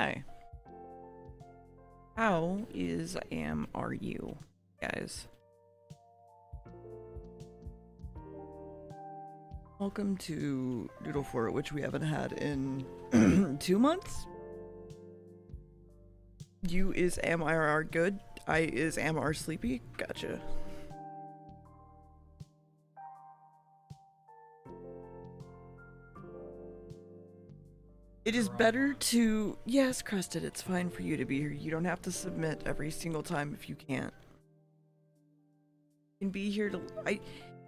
Hi. How are you, guys? Welcome to Doodle Fort, which we haven't had in 2 months. You is am good? I is am sleepy? Gotcha. It is better to... Yes, Crusted, it's fine for you to be here. You don't have to submit every single time if you can't. You can be here to...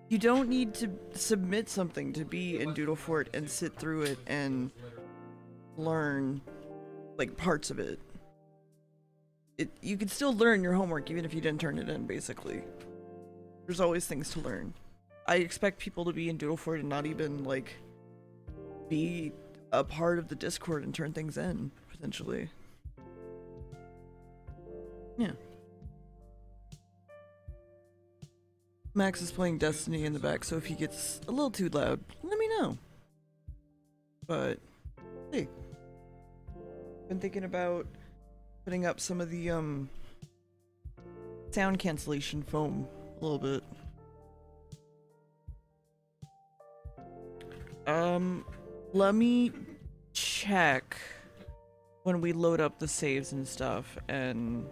You don't need to submit something to be in Doodle Fort and sit through it and learn, like, parts of it. You can still learn your homework even if you didn't turn it in, basically. There's always things to learn. I expect people to be in Doodle Fort and not even, like, be a part of the Discord and turn things in, potentially. Yeah. Max is playing Destiny in the back, so if he gets a little too loud, let me know. But, hey. Been thinking about putting up some of the, sound cancellation foam a little bit. Let me check when we load up the saves and stuff, and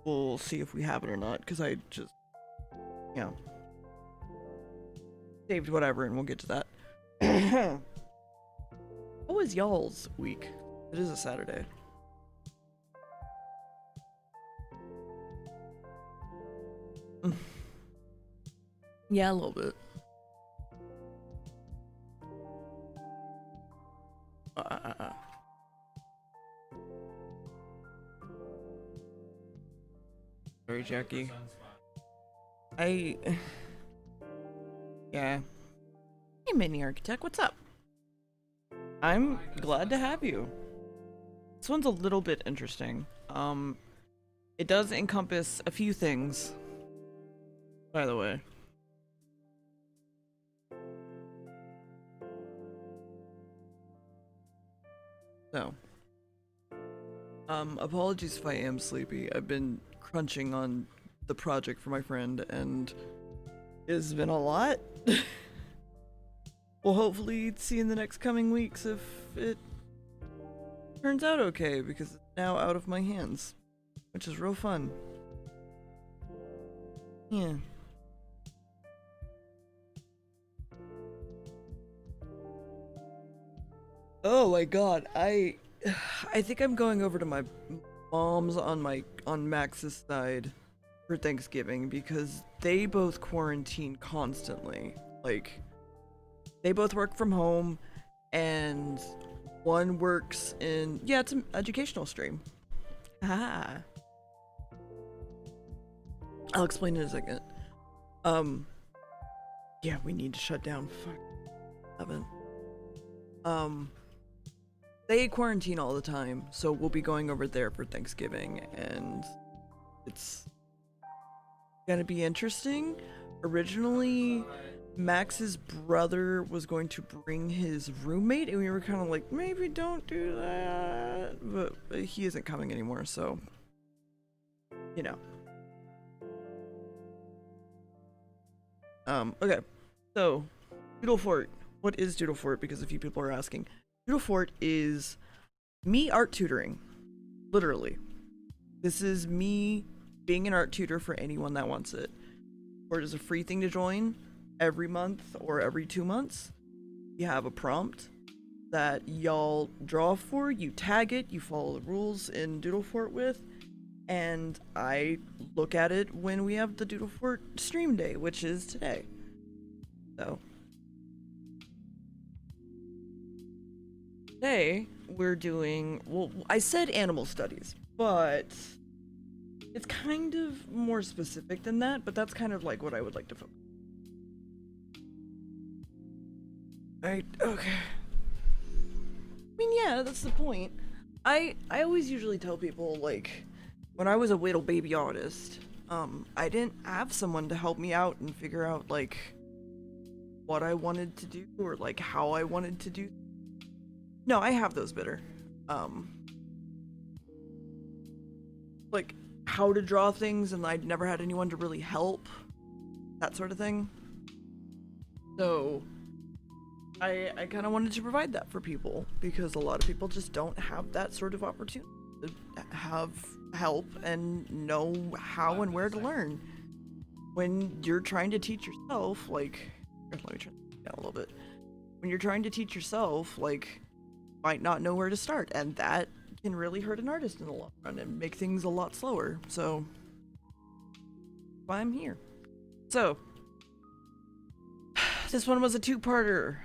we'll see if we have it or not, because I just, you know, saved whatever, and we'll get to that. How was y'all's week? It is a Saturday. Yeah, a little bit. Sorry, Jackie. Yeah. Hey, Mini Architect, what's up? I'm glad to have you. This one's a little bit interesting. It does encompass a few things, by the way. So, apologies if I am sleepy. I've been crunching on the project for my friend, and it's been a lot. We'll hopefully see in the next coming weeks if it turns out okay, because it's now out of my hands, which is real fun. Yeah. Oh my god, I think I'm going over to my mom's on Max's side for Thanksgiving, because they both quarantine constantly. Like, they both work from home, and one works in... Yeah, it's an educational stream. Haha. I'll explain in a second. Yeah, we need to shut down. Fuck. Haven't. They quarantine all the time, so we'll be going over there for Thanksgiving, and it's gonna be interesting. Originally, Max's brother was going to bring his roommate, and we were kind of like, maybe don't do that, but he isn't coming anymore, so, you know. Okay, so, Doodle Fort. What is Doodle Fort? Because a few people are asking. Doodle Fort is me art tutoring, literally. This is me being an art tutor for anyone that wants it. Fort is a free thing to join every month or every 2 months. You have a prompt that y'all draw for, you tag it, you follow the rules in Doodle Fort with, and I look at it when we have the Doodle Fort stream day, which is today. So today we're doing, well, I said animal studies, but it's kind of more specific than that, but that's kind of like what I would like to focus. Right, okay. I mean, yeah, that's the point. I always usually tell people, like, when I was a little baby artist, I didn't have someone to help me out and figure out, like, what I wanted to do or, like, how I wanted to do. No, I have those bitter. um like how to draw things, and I'd never had anyone to really help, that sort of thing. So I kind of wanted to provide that for people because a lot of people just don't have that sort of opportunity to have help and know how and where to learn. When you're trying to teach yourself, like, let me turn this down a little bit. When you're trying to teach yourself, like, might not know where to start, and that can really hurt an artist in the long run and make things a lot slower. So, that's why I'm here. So, this one was a two-parter.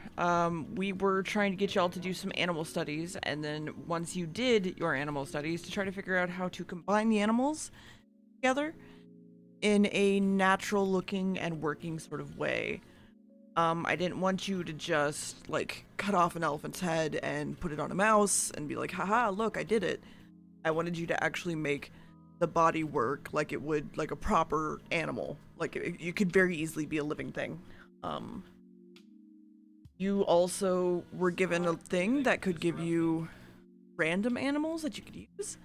We were trying to get y'all to do some animal studies, and then once you did your animal studies, to try to figure out how to combine the animals together in a natural looking and working sort of way. I didn't want you to just like cut off an elephant's head and put it on a mouse and be like, haha, look, I did it. I wanted you to actually make the body work like it would like a proper animal. Like you could very easily be a living thing. You also were given a thing that could give you random animals that you could use,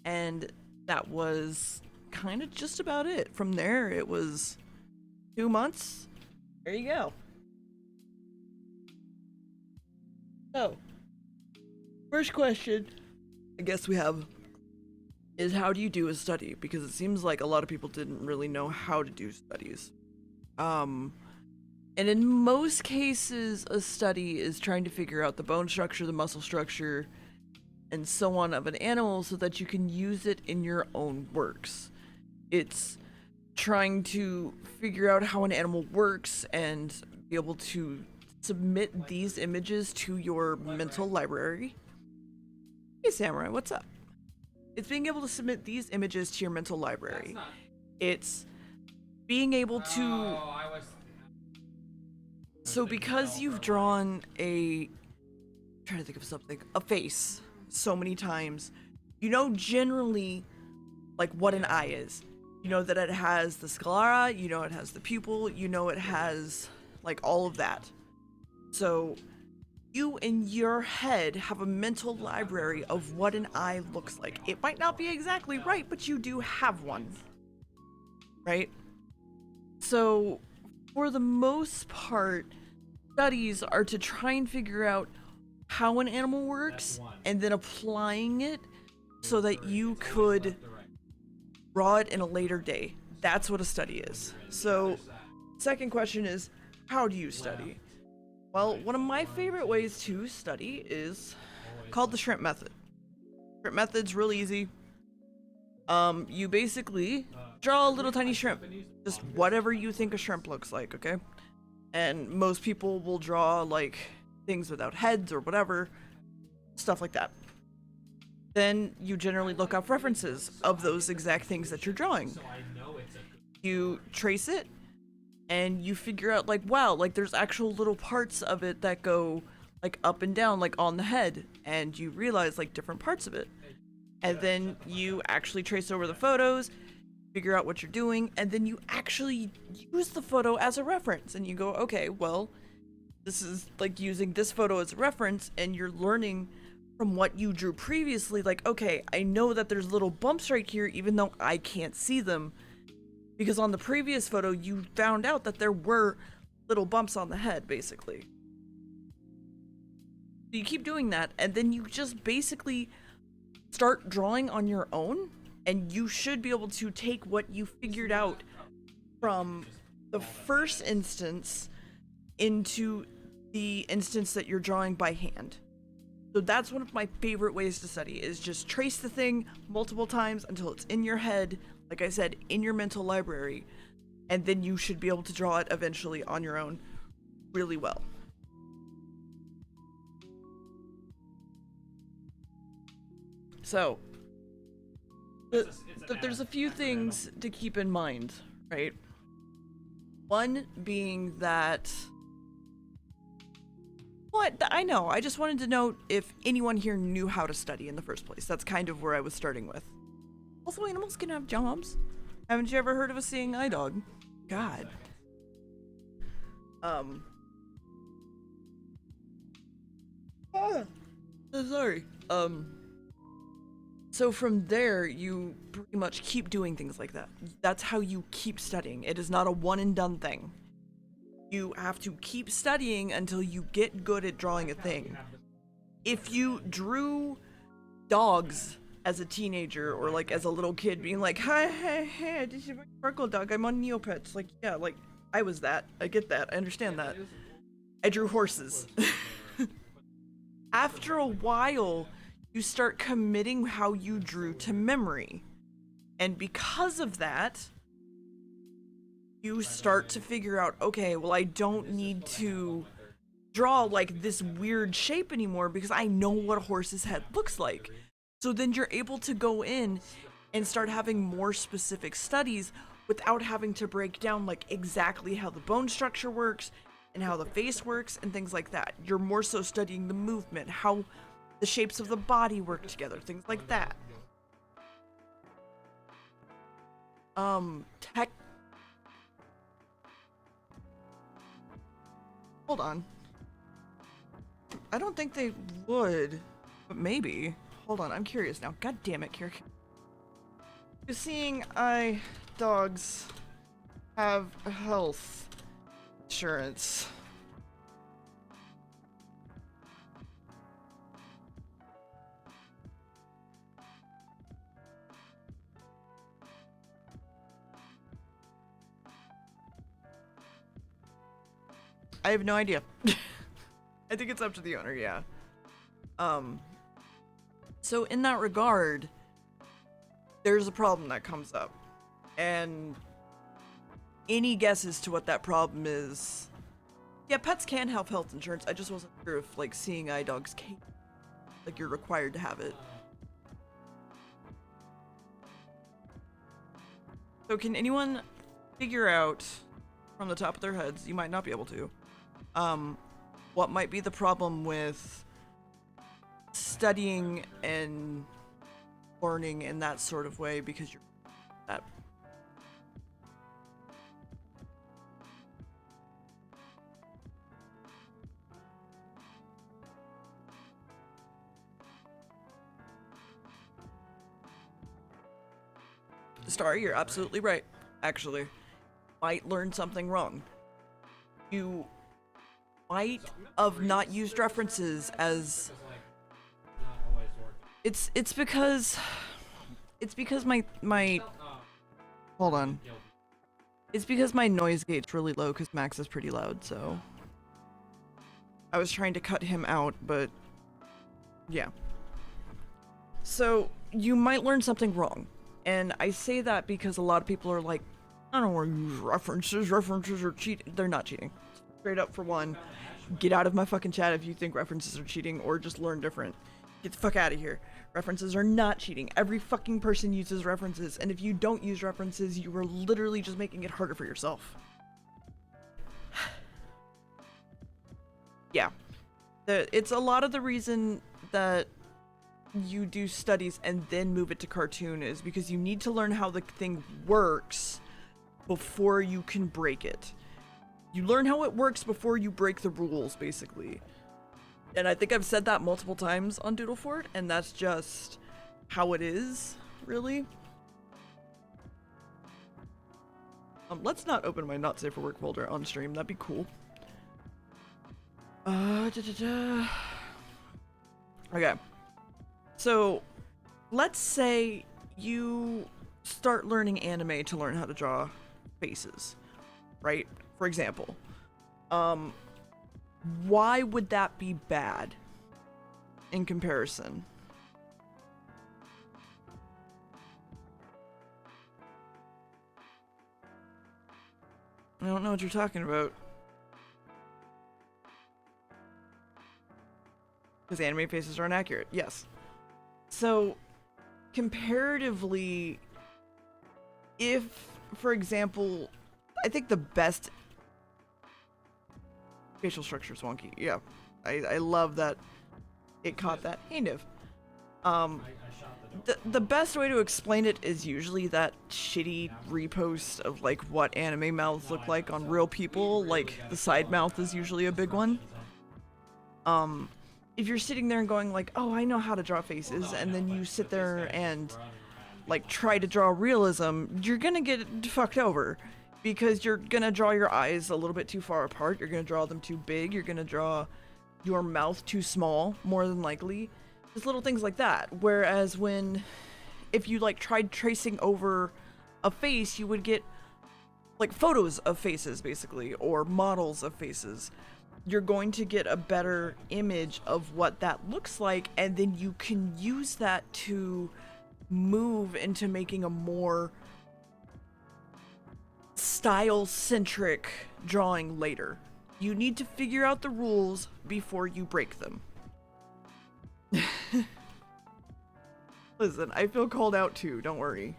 and that was kind of just about it. From there, it was 2 months. There you go. So, first question I guess we have is, how do you do a study? Because it seems like a lot of people didn't really know how to do studies. And in most cases, a study is trying to figure out the bone structure, the muscle structure, and so on of an animal so that you can use it in your own works. It's trying to figure out how an animal works and be able to submit these images to your mental library. Hey Samurai, what's up? It's being able to submit these images to your mental library. It's being able to... So because you've drawn I'm trying to think of something, a face so many times, you know generally like what an eye is. You know that it has the sclera, you know it has the pupil, you know it has like all of that. So you in your head have a mental library of what an eye looks like. It might not be exactly right, but you do have one, right? So for the most part, studies are to try and figure out how an animal works and then applying it so that you could draw it in a later day. That's what a study is. So, second question is, how do you study? Well, one of my favorite ways to study is called the shrimp method. Shrimp method's really easy. You basically draw a little tiny shrimp, just whatever you think a shrimp looks like, okay? And most people will draw like things without heads or whatever, stuff like that. Then you generally look up references of those exact things that you're drawing. You trace it and you figure out like, wow, like there's actual little parts of it that go like up and down, like on the head, and you realize like different parts of it. And then you actually trace over the photos, figure out what you're doing, and then you actually use the photo as a reference. And you go, okay, well, this is like using this photo as a reference, and you're learning from what you drew previously. Like, okay, I know that there's little bumps right here, even though I can't see them, because on the previous photo, you found out that there were little bumps on the head, basically. So you keep doing that, and then you just basically start drawing on your own, and you should be able to take what you figured out from the first instance into the instance that you're drawing by hand. So that's one of my favorite ways to study, is just trace the thing multiple times until it's in your head, like I said, in your mental library, and then you should be able to draw it eventually on your own really well. So there's a few things to keep in mind, right? One being that, what, I know, I just wanted to know if anyone here knew how to study in the first place. That's kind of where I was starting with. Also, animals can have jobs. Haven't you ever heard of a seeing eye dog? God. So sorry. So from there, you pretty much keep doing things like that. That's how you keep studying. It is not a one and done thing. You have to keep studying until you get good at drawing a thing. If you drew dogs as a teenager or like as a little kid being like, hi, hey, hey, this is my sparkle dog, I'm on Neopets. Like, yeah, like, I was that. I get that. I understand that. I drew horses. After a while, you start committing how you drew to memory. And because of that, you start to figure out, okay, well, I don't need to draw like this weird shape anymore because I know what a horse's head looks like. So then you're able to go in and start having more specific studies without having to break down like exactly how the bone structure works and how the face works and things like that. You're more so studying the movement, how the shapes of the body work together, things like that. Tech. Hold on. I don't think they would, but maybe. Hold on, I'm curious now. God damn it, Kirk. You're seeing dogs have health insurance. I have no idea. I think it's up to the owner, yeah. So in that regard, there's a problem that comes up. And any guesses to what that problem is? Yeah, pets can have health insurance. I just wasn't sure if, like, seeing eye dogs can. Like, you're required to have it. So can anyone figure out, from the top of their heads, you might not be able to, what might be the problem with studying and learning in that sort of way because you're that. Star, you're absolutely right, actually. Might learn something wrong. You might have not used references as it's because my hold on. It's because my noise gate's really low because Max is pretty loud, so I was trying to cut him out, but yeah. So you might learn something wrong. And I say that because a lot of people are like, I don't want to use references. References are cheating. They're not cheating. Straight up, for one, get out of my fucking chat if you think references are cheating, or just learn different. Get the fuck out of here. References are not cheating. Every fucking person uses references, and if you don't use references, you are literally just making it harder for yourself. Yeah. It's a lot of the reason that you do studies and then move it to cartoon is because you need to learn how the thing works before you can break it. You learn how it works before you break the rules, basically. And I think I've said that multiple times on Doodle Fort, and that's just how it is, really. Let's not open my not safe for work folder on stream. That'd be cool. Okay. So, let's say you start learning anime to learn how to draw faces, right? For example. Why would that be bad in comparison? I don't know what you're talking about. Because anime faces are inaccurate, yes. So, comparatively, if, for example, I think the best facial structure is wonky. Yeah, I love that it caught that. Hey, Niv. The best way to explain it is usually that shitty repost of like what anime mouths look like on real people. Like the side mouth is usually a big one. if you're sitting there and going like, oh, I know how to draw faces, and then you sit there and like try to draw realism, you're gonna get fucked over because you're gonna draw your eyes a little bit too far apart, you're gonna draw them too big, you're gonna draw your mouth too small, more than likely. Just little things like that. Whereas if you like tried tracing over a face, you would get like photos of faces basically, or models of faces. You're going to get a better image of what that looks like, and then you can use that to move into making a more style-centric drawing later. You need to figure out the rules before you break them. Listen, I feel called out too, don't worry.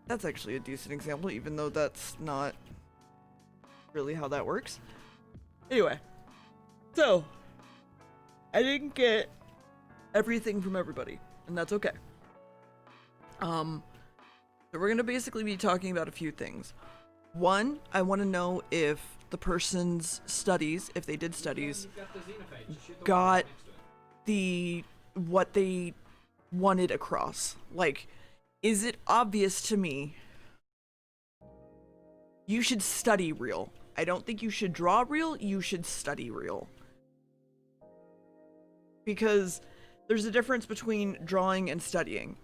That's actually a decent example, even though that's not really how that works. Anyway, so I didn't get everything from everybody, and that's okay. So we're gonna basically be talking about a few things. One, I want to know if the person's studies, if they did studies, got what they wanted across. Like, is it obvious to me you should study real? I don't think you should draw real, you should study real. Because there's a difference between drawing and studying.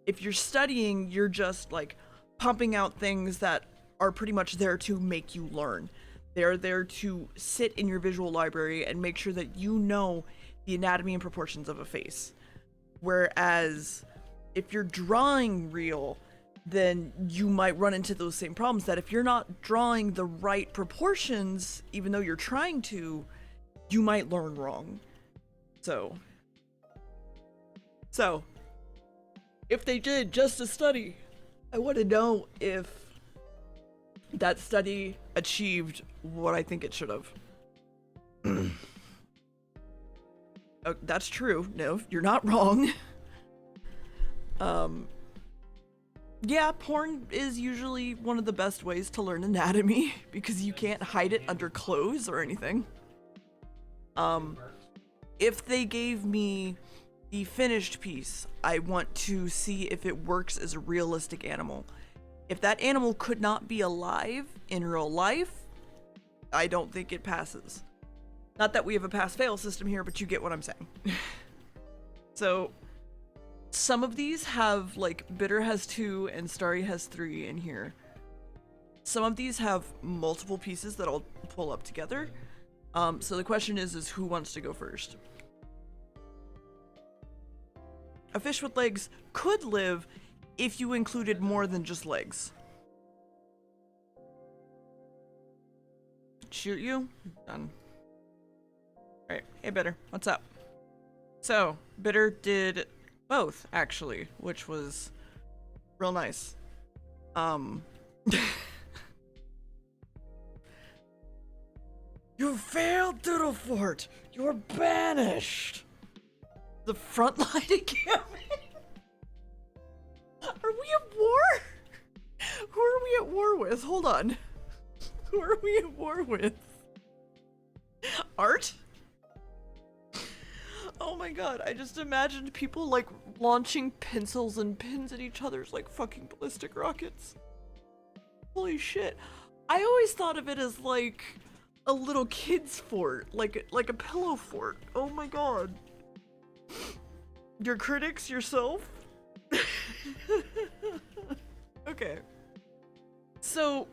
If you're studying, you're just like pumping out things that are pretty much there to make you learn. They're there to sit in your visual library and make sure that you know the anatomy and proportions of a face. Whereas if you're drawing real, then you might run into those same problems, that if you're not drawing the right proportions, even though you're trying to, you might learn wrong. So if they did just a study, I want to know if that study achieved what I think it should have. Oh, that's true. No, you're not wrong. Yeah, porn is usually one of the best ways to learn anatomy because you can't hide it under clothes or anything. If they gave me the finished piece, I want to see if it works as a realistic animal. If that animal could not be alive in real life, I don't think it passes. Not that we have a pass-fail system here, but you get what I'm saying. So, some of these have, like, Bitter has 2 and Starry has 3 in here. Some of these have multiple pieces that I'll pull up together. So the question is who wants to go first? A fish with legs could live if you included more than just legs. Shoot you? Done. Alright, hey Bitter, what's up? So, Bitter did both, actually, which was real nice. You failed, Doodle Fort! You're banished! The front line again? Are we at war? Who are we at war with? Hold on. Who are we at war with? Art? Oh my god, I just imagined people like launching pencils and pins at each other's like fucking ballistic rockets. Holy shit. I always thought of it as like a little kid's fort, like a pillow fort. Oh my god. Your critics, yourself? Okay. So,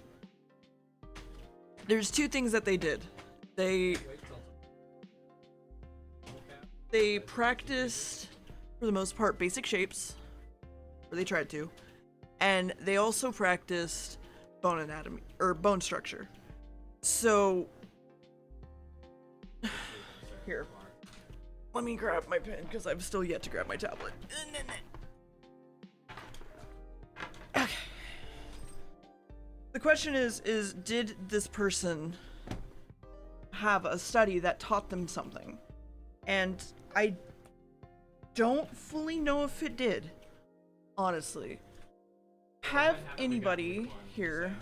there's 2 things that they did. They practiced, for the most part, basic shapes, or they tried to, and they also practiced bone anatomy, or bone structure. So, here, let me grab my pen, because I've still yet to grab my tablet. Okay. The question is did this person have a study that taught them something? And I don't fully know if it did, honestly. Have anybody here,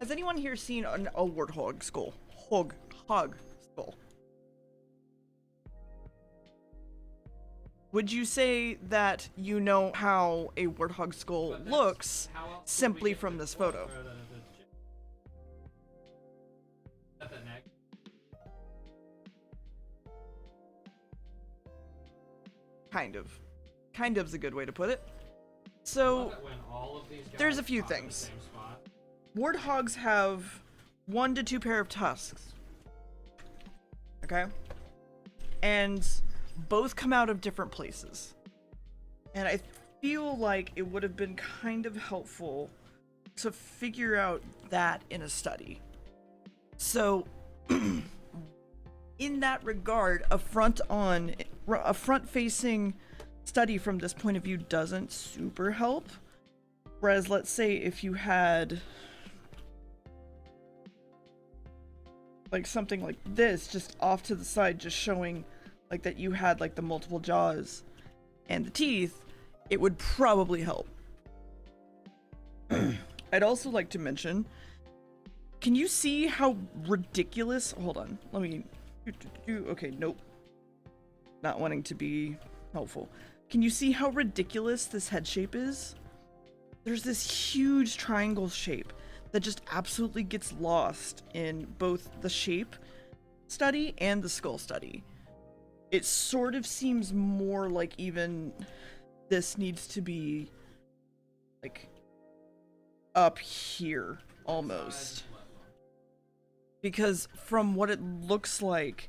Has anyone here seen a warthog skull? Hog skull. Would you say that you know how a warthog skull looks simply from this photo? Kind of. Kind of's a good way to put it. So, there's a few things. Warthogs have 1 to 2 pair of tusks. Okay? And both come out of different places. And I feel like it would have been kind of helpful to figure out that in a study. So, in that regard, a front-facing study from this point of view doesn't super help. Whereas, let's say if you had like something like this just off to the side, just showing like that you had like the multiple jaws and the teeth, it would probably help. I'd also like to mention, can you see how ridiculous, hold on, let me okay, nope, not wanting to be helpful. Can you see how ridiculous this head shape is? There's this huge triangle shape that just absolutely gets lost in both the shape study and the skull study. It sort of seems more like even this needs to be like up here almost. Because from what it looks like,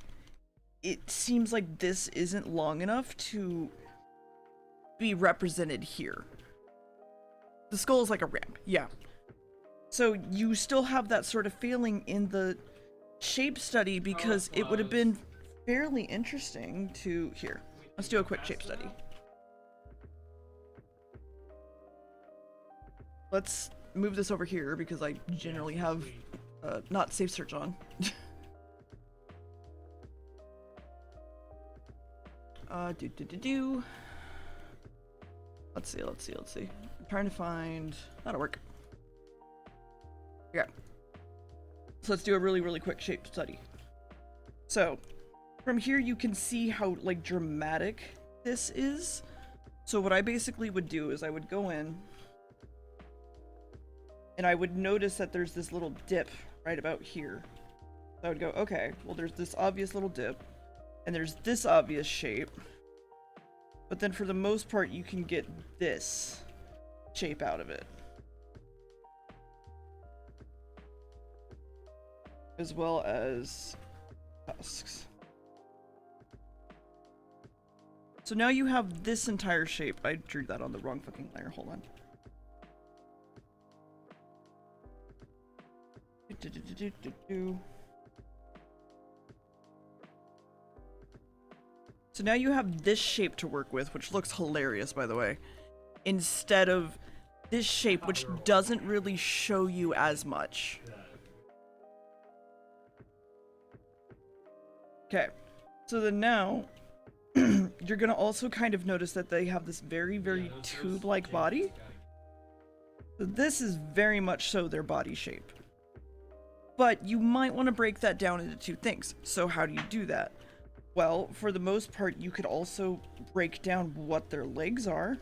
it seems like this isn't long enough to be represented here. The skull is like a ramp, yeah. So you still have that sort of feeling in the shape study because it would have been fairly interesting to... Here, let's do a quick shape study. Let's move this over here because I generally have not safe search on. Let's see. I'm trying to find... That'll work. Yeah. So let's do a really quick shape study. So, from here you can see how, like, dramatic this is. So what I basically would do is I would go in, and I would notice that there's this little dip right about here. So I would go, okay, well there's this obvious little dip, and there's this obvious shape. But then for the most part, you can get this shape out of it. As well as tusks. So now you have this entire shape. I drew that on the wrong fucking layer. Hold on. So now you have this shape to work with, which looks hilarious, by the way, instead of this shape, which doesn't really show you as much. Okay, so then now you're gonna also kind of notice that they have this very tube-like body. So this is very much so their body shape. But you might want to break that down into two things. So how do you do that? Well, for the most part, you could also break down what their legs are.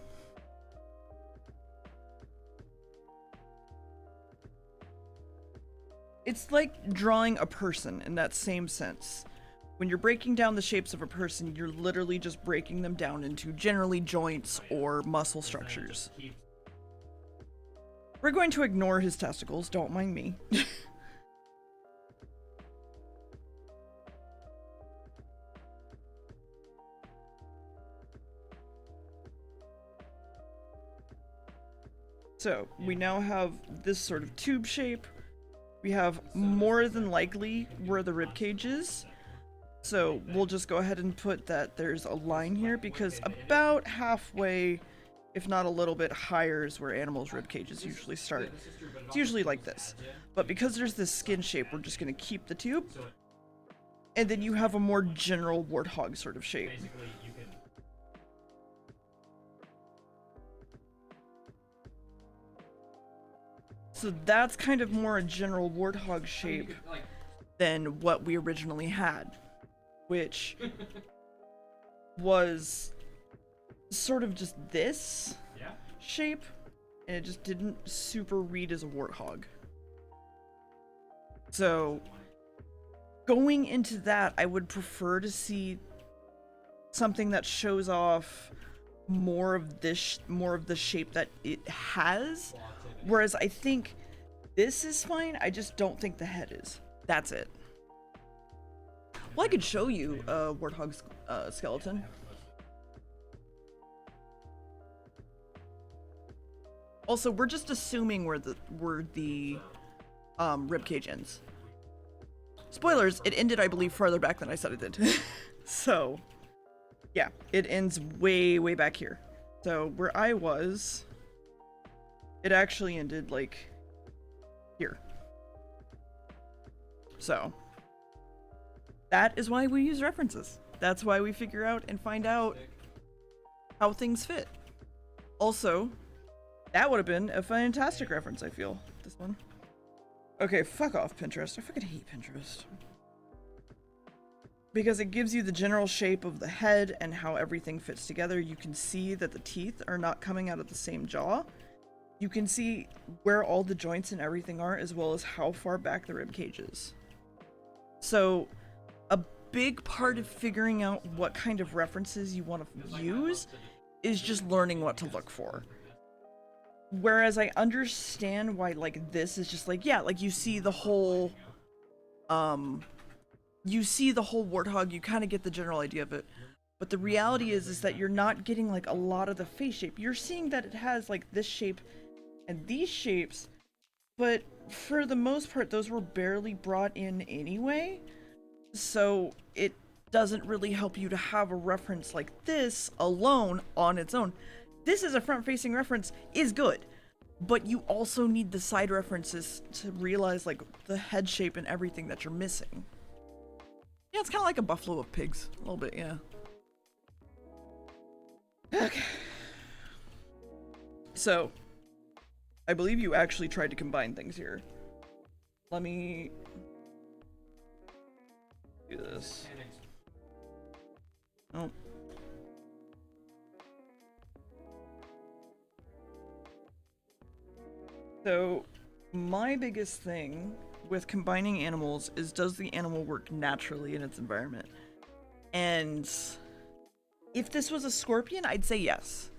It's like drawing a person in that same sense. When you're breaking down the shapes of a person, you're literally just breaking them down into generally joints or muscle structures. We're going to ignore his testicles, don't mind me. So, we now have this sort of tube shape. We have more than likely where the rib cage is. So, we'll just go ahead and put that there's a line here because about halfway, if not a little bit higher, is where animals' rib cages usually start. It's usually like this. But because there's this skin shape, we're just going to keep the tube. And then you have a more general warthog sort of shape. So that's kind of more a general warthog shape than what we originally had, which was sort of just this shape, and it just didn't super read as a warthog. So going into that, I would prefer to see something that shows off more of this, more of the shape that it has. Whereas I think this is fine, I just don't think the head is. That's it. Well, I could show you a warthog skeleton. Also, we're just assuming where the ribcage ends. Spoilers, it ended, I believe, farther back than I said it did. So, yeah, it ends way, way back here. So, where I was, it actually ended, like, here. So, that is why we use references. That's why we figure out and find out how things fit. Also, that would have been a fantastic reference, I feel. This one. Okay, fuck off, Pinterest. I fucking hate Pinterest. Because it gives you the general shape of the head and how everything fits together. You can see that the teeth are not coming out of the same jaw. You can see where all the joints and everything are, as well as how far back the rib cage is. So, a big part of figuring out what kind of references you want to use is just learning what to look for. Whereas I understand why, like, this is just like, yeah, like, you see the whole warthog, you kind of get the general idea of it. But the reality is that you're not getting, like, a lot of the face shape. You're seeing that it has, like, this shape and these shapes, but for the most part, those were barely brought in anyway. So it doesn't really help you to have a reference like this alone on its own. This is a front-facing reference is good, but you also need the side references to realize, like, the head shape and everything that you're missing. Yeah, it's kind of like a buffalo of pigs, a little bit, yeah. Okay. So, I believe you actually tried to combine things here. Let me do this. Oh. So, my biggest thing with combining animals is, does the animal work naturally in its environment? And if this was a scorpion, I'd say yes.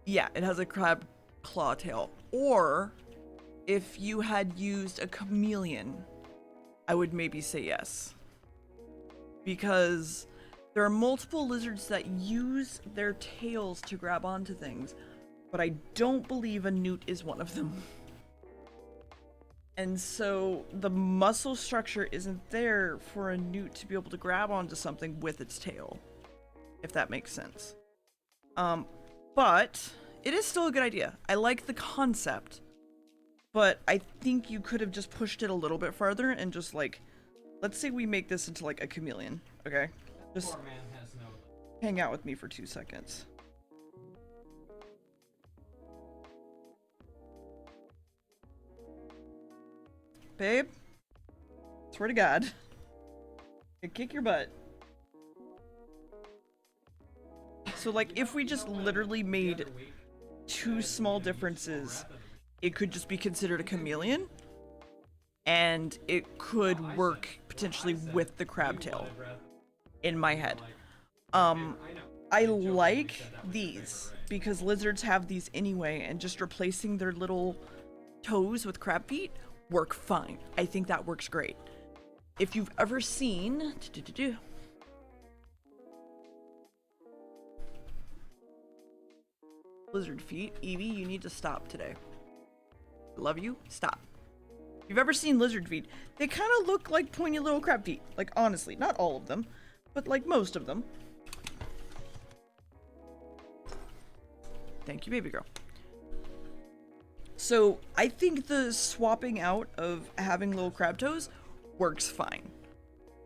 Yeah, it has a crab claw tail. Or if you had used a chameleon, I would maybe say yes. Because there are multiple lizards that use their tails to grab onto things, but I don't believe a newt is one of them. And so the muscle structure isn't there for a newt to be able to grab onto something with its tail, if that makes sense. But it is still a good idea. I like the concept, but I think you could have just pushed it a little bit farther and just, like, let's say we make this into, like, a chameleon, okay? Just hang out with me for 2 seconds. Babe, swear to God, I kick your butt. So, like, if we just literally made 2 small differences, it could just be considered a chameleon, and it could work potentially with the crab tail in my head. I like these because lizards have these anyway, and just replacing their little toes with crab feet work fine. I think that works great. If you've ever seen lizard feet, Evie, you need to stop today. Love you, stop. If you've ever seen lizard feet, they kind of look like pointy little crab feet. Like, honestly, not all of them, but like most of them. Thank you, baby girl. So I think the swapping out of having little crab toes works fine.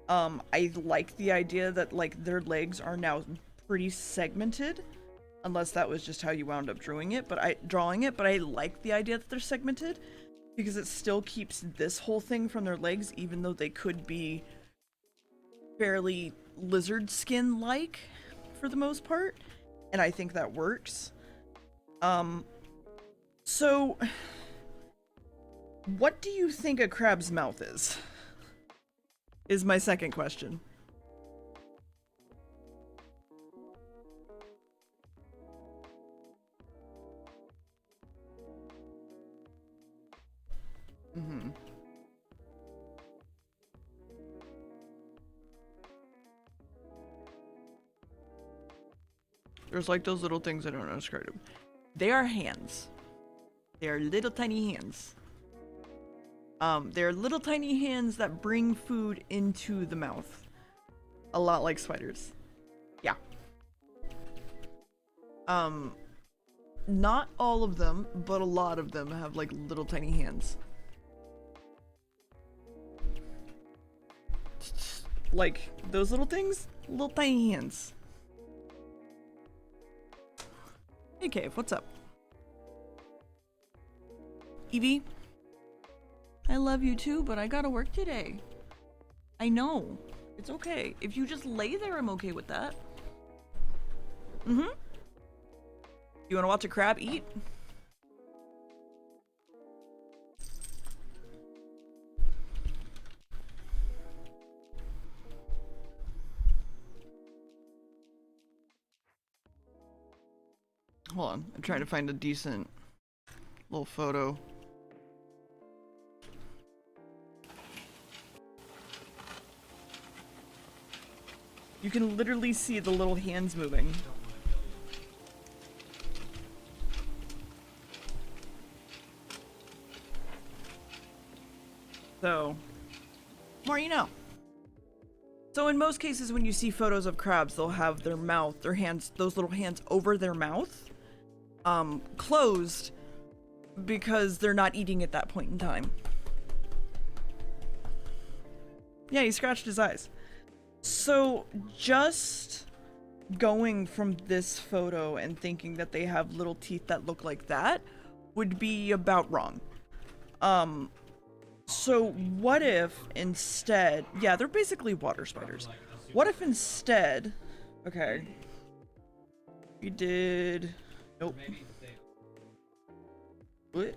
I like the idea that, like, their legs are now pretty segmented, unless that was just how you wound up drawing it, but I like the idea that they're segmented because it still keeps this whole thing from their legs, even though they could be fairly lizard skin like for the most part, and I think that works. So what do you think a crab's mouth is my second question. Mm-hmm. There's like those little things I don't know how to describe them. They are hands. They are little tiny hands. They're little tiny hands that bring food into the mouth. A lot like spiders. Yeah. Not all of them, but a lot of them have like little tiny hands. Like those little things, little tiny hands. Hey Cave, what's up? Evie? I love you too, but I gotta work today. I know. It's okay. If you just lay there, I'm okay with that. Mm-hmm. You wanna watch a crab eat? Hold on, I'm trying to find a decent little photo. You can literally see the little hands moving. So, more you know. So in most cases when you see photos of crabs, they'll have their mouth, their hands, those little hands over their mouth, closed, because they're not eating at that point in time. Yeah, he scratched his eyes. So just going from this photo and thinking that they have little teeth that look like that would be about wrong. So what if instead, yeah, they're basically water spiders. What if instead, okay, we did, nope. What?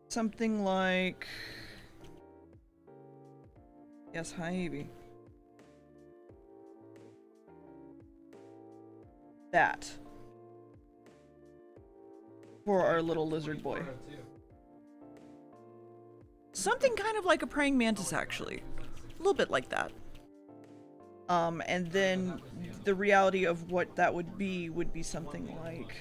Something like, yes, hi Evie. That. For our little lizard boy. Something kind of like a praying mantis, actually. A little bit like that. And then the reality of what that would be something like...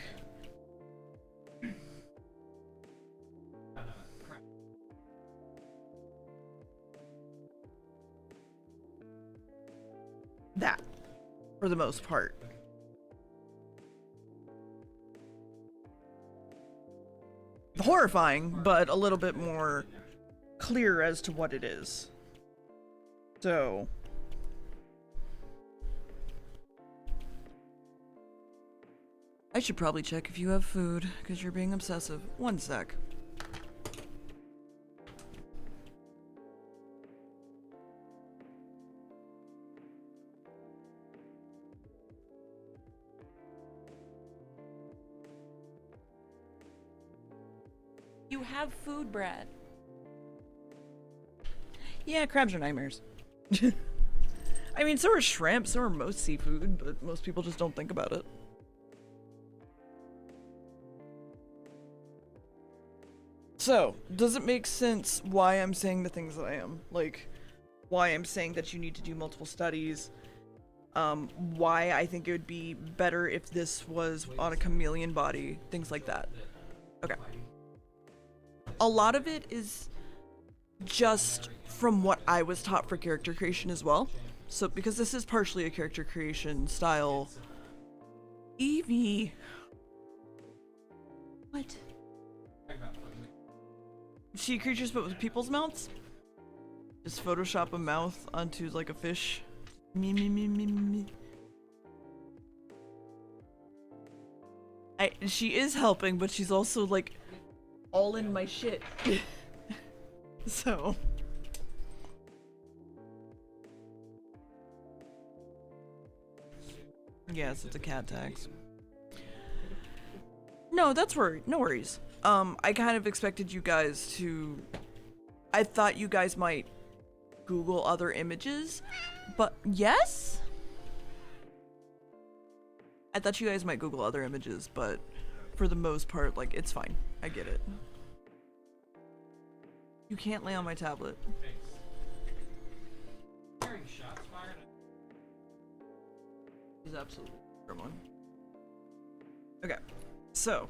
that, for the most part. Horrifying, but a little bit more clear as to what it is. So... I should probably check if you have food, because you're being obsessive. One sec. You have food, Brad. Yeah, crabs are nightmares. I mean, so are shrimp, so are most seafood, but most people just don't think about it. So, does it make sense why I'm saying the things that I am? Like, why I'm saying that you need to do multiple studies, why I think it would be better if this was on a chameleon body, things like that. Okay. A lot of it is just from what I was taught for character creation as well. So, because this is partially a character creation style. Evie! What? See creatures but with people's mouths? Just Photoshop a mouth onto like a fish. Me. She is helping, but she's also like all in my shit. So. Yes, it's a cat tax. No, that's worried. No worries. I kind of expected you guys to. I thought you guys might Google other images, but yes? I thought you guys might Google other images, but for the most part, like, it's fine. I get it. You can't lay on my tablet. Hearing shots fired. He's absolutely one. Okay, so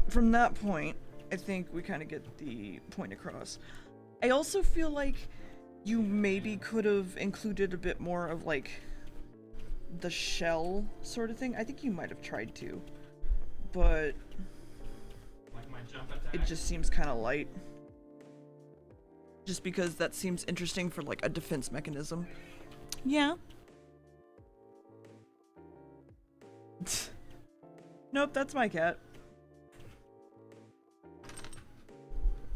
from that point, I think we kind of get the point across. I also feel like you maybe could have included a bit more of like the shell sort of thing. I think you might have tried to, but Like my jump attack. it just seems kind of light. Just because that seems interesting for like a defense mechanism. Yeah. Nope, that's my cat.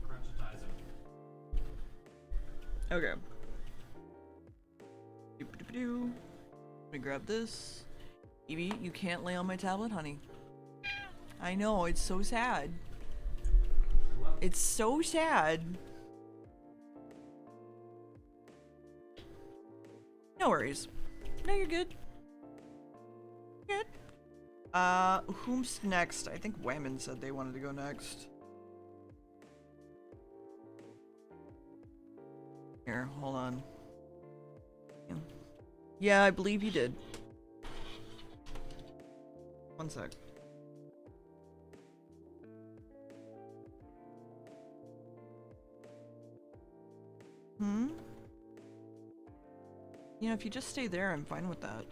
Crunchitize him. Okay. Doop-a-doop-a-doo. Let me grab this. Evie, you can't lay on my tablet, honey. I know, it's so sad. It's so sad. No worries. No, you're good. Good. Whom's next? I think Wayman said they wanted to go next. Here, hold on. Yeah, I believe he did. One sec. You know, if you just stay there, I'm fine with that.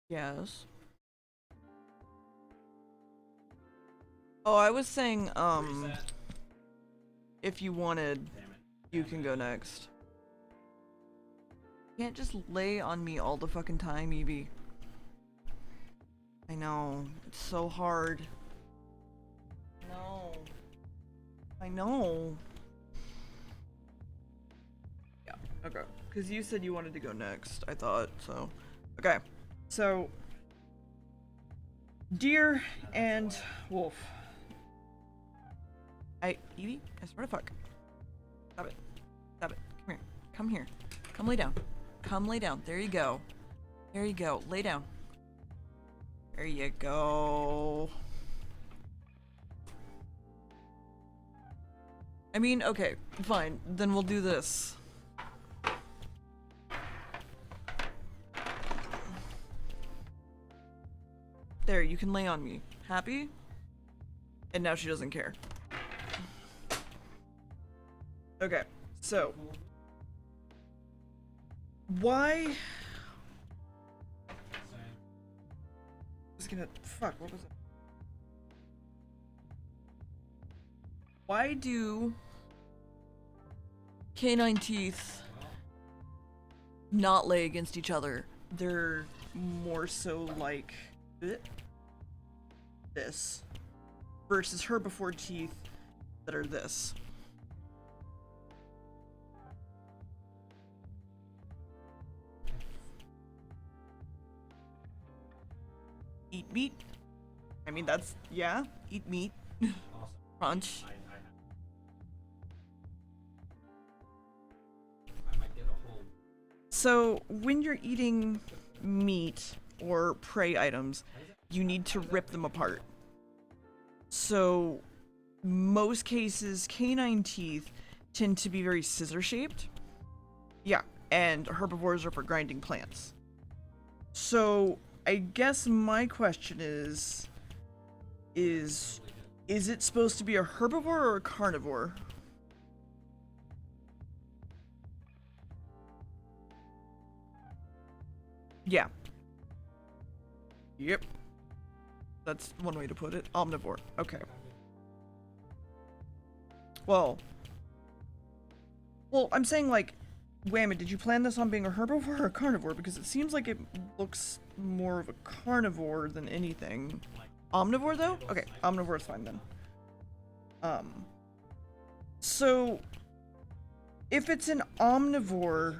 Yes. Oh, I was saying, Reset. if you wanted, Damn it. you can go next. You can't just lay on me all the fucking time, Evie. I know. It's so hard. No. I know. Yeah, okay. Because you said you wanted to go next, I thought, so. Okay. So. Deer and wolf. Evie, I swear to fuck. Stop it. Stop it. Come here. Come here. Come lay down. Come lay down. There you go. There you go. Lay down. There you go. I mean, okay, fine. Then we'll do this. There, you can lay on me. Happy? And now she doesn't care. Okay, so. Why? I was gonna. Fuck, what was it? Why do canine teeth not lay against each other? They're more so like this versus herbivore teeth that are this. Eat meat? I mean, that's, yeah, eat meat. Awesome. Crunch. I might get a whole. So, when you're eating meat or prey items, you need to rip them apart. So, most cases, canine teeth tend to be very scissor shaped. Yeah, and herbivores are for grinding plants. So, I guess my question is it supposed to be a herbivore or a carnivore? Yeah. Yep. That's one way to put it. Omnivore. Okay. Well, I'm saying, like, wait a minute, did you plan this on being a herbivore or a carnivore? Because it seems like it looks more of a carnivore than anything. Omnivore, though? Okay, omnivore is fine then. So, if it's an omnivore,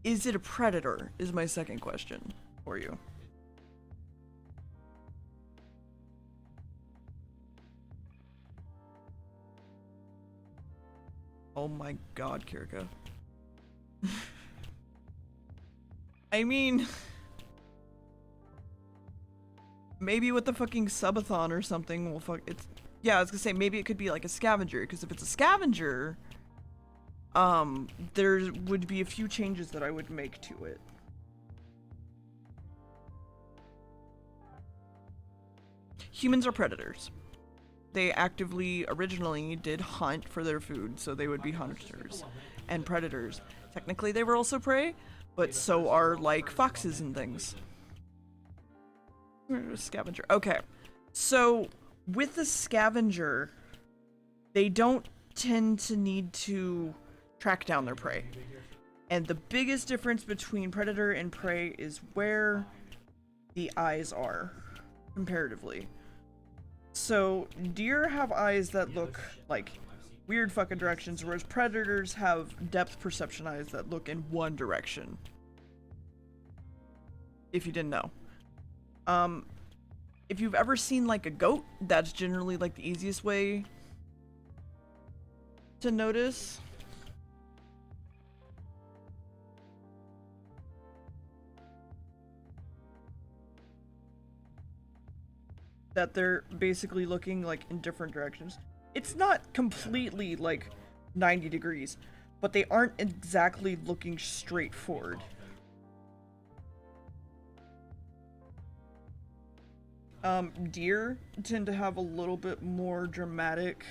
is it a predator? Is my second question for you. Oh my god, Kirka. I mean, maybe with the fucking subathon or something, we'll fuck. It's yeah. I was gonna say maybe it could be like a scavenger, because if it's a scavenger, there would be a few changes that I would make to it. Humans are predators. They actively originally did hunt for their food, so they would be hunters and predators. Technically, they were also prey, but so are like foxes and things. Scavenger. Okay, so with the scavenger, they don't tend to need to track down their prey. And the biggest difference between predator and prey is where the eyes are, comparatively. So, deer have eyes that look like weird fucking directions, whereas predators have depth perception eyes that look in one direction. If you didn't know. If you've ever seen like a goat, that's generally like the easiest way to notice. That they're basically looking like in different directions. It's not completely like 90 degrees, but they aren't exactly looking straight forward. Deer tend to have a little bit more dramatic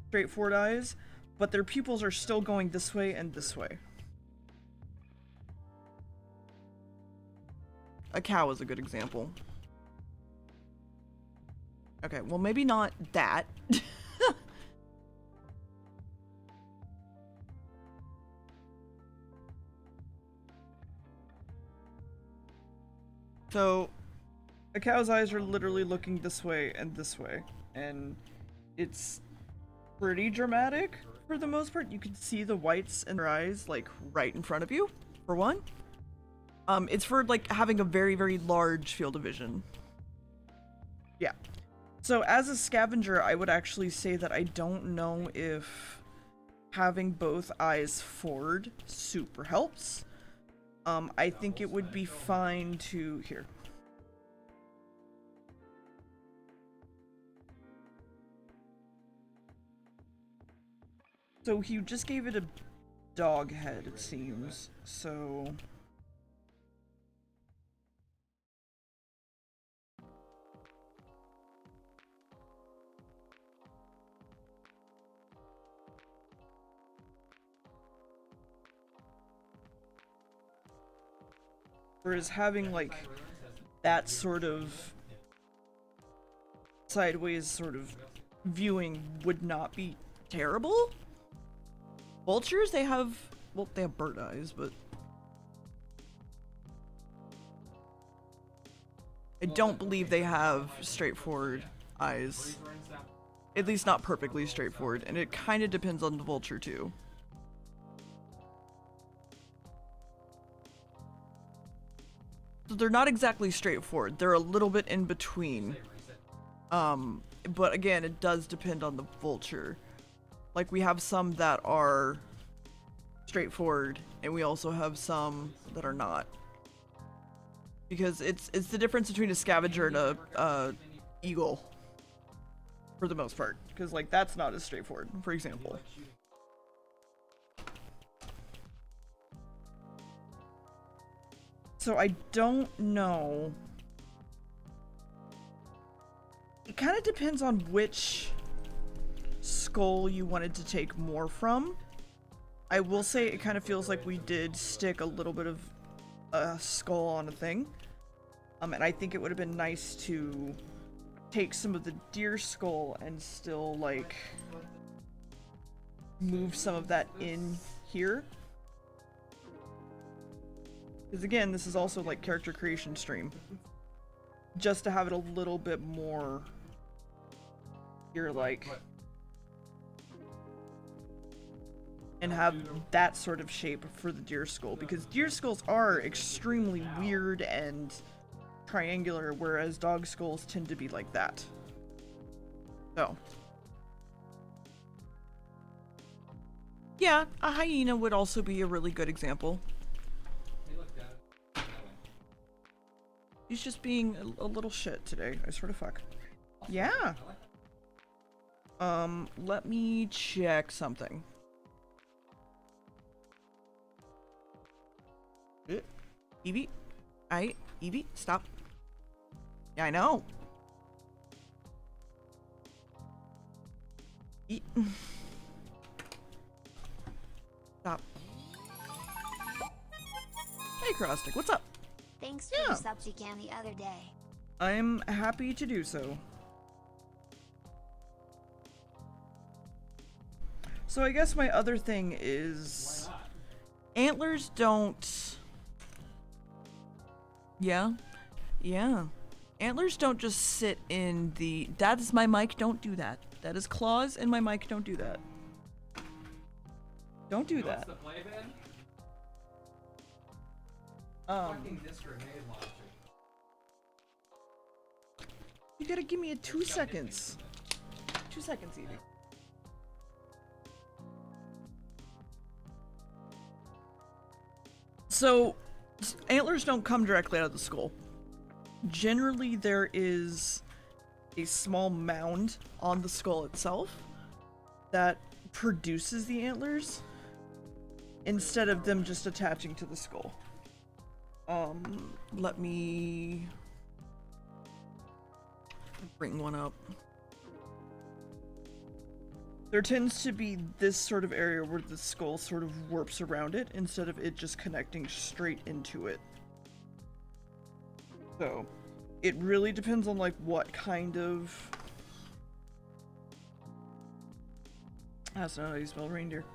straightforward eyes, but their pupils are still going this way and this way. A cow is a good example. Okay, well maybe not that. So, a cow's eyes are literally looking this way, and it's pretty dramatic for the most part. You can see the whites in their eyes, like, right in front of you, for one. It's for, like, having a very, very large field of vision. Yeah. So, as a scavenger, I would actually say that I don't know if having both eyes forward super helps. I think it would be fine to... Here. So he just gave it a dog head, it seems. So... Whereas having, like, that sort of sideways sort of viewing would not be terrible. Vultures, they have, well, they have bird eyes, but I don't believe they have straightforward eyes. At least not perfectly straightforward, and it kind of depends on the vulture too. So they're not exactly straightforward. They're a little bit in between. But again, it does depend on the vulture. Like, we have some that are straightforward, and we also have some that are not. Because it's the difference between a scavenger and a eagle, for the most part. Because, like, that's not as straightforward, for example. So I don't know. It kind of depends on which skull you wanted to take more from. I will say it kind of feels like we did stick a little bit of a skull on a thing. And I think it would have been nice to take some of the deer skull and still like move some of that in here. Because again, this is also like character creation stream. Just to have it a little bit more here, like, and have that sort of shape for the deer skull, because deer skulls are extremely weird and triangular, whereas dog skulls tend to be like that. So yeah, a hyena would also be a really good example. Hey, look, Dad. He's just being a little shit today, I swear to fuck. Yeah. Let me check something. Evie? Evie, stop. Yeah, I know. Stop. Hey, Krostic, what's up? Thanks for Yeah. the subs you can the other day. I'm happy to do so. So I guess my other thing is Why not? antlers don't. Yeah. Antlers don't just sit in the. That is my mic, don't do that. That is claws in my mic, don't do that. Don't do You know what's that. the play bin? Um, Fucking this grenade launcher. you gotta give me a 2 It's got hit me seconds. with it. 2 seconds, Evie. So, antlers don't come directly out of the skull. Generally, there is a small mound on the skull itself that produces the antlers instead of them just attaching to the skull. Let me bring one up. There tends to be this sort of area where the skull sort of warps around it instead of it just connecting straight into it. So, it really depends on like what kind of... That's not how you spell reindeer.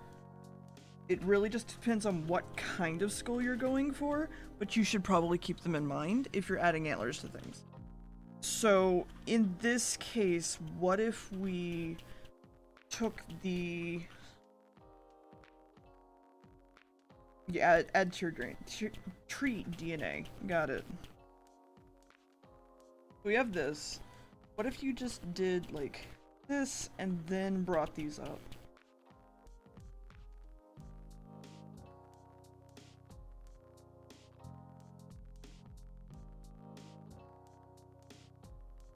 It really just depends on what kind of skull you're going for, but you should probably keep them in mind if you're adding antlers to things. So, in this case, what if we took the... Yeah, add to your tree DNA. Got it. We have this. What if you just did like this and then brought these up?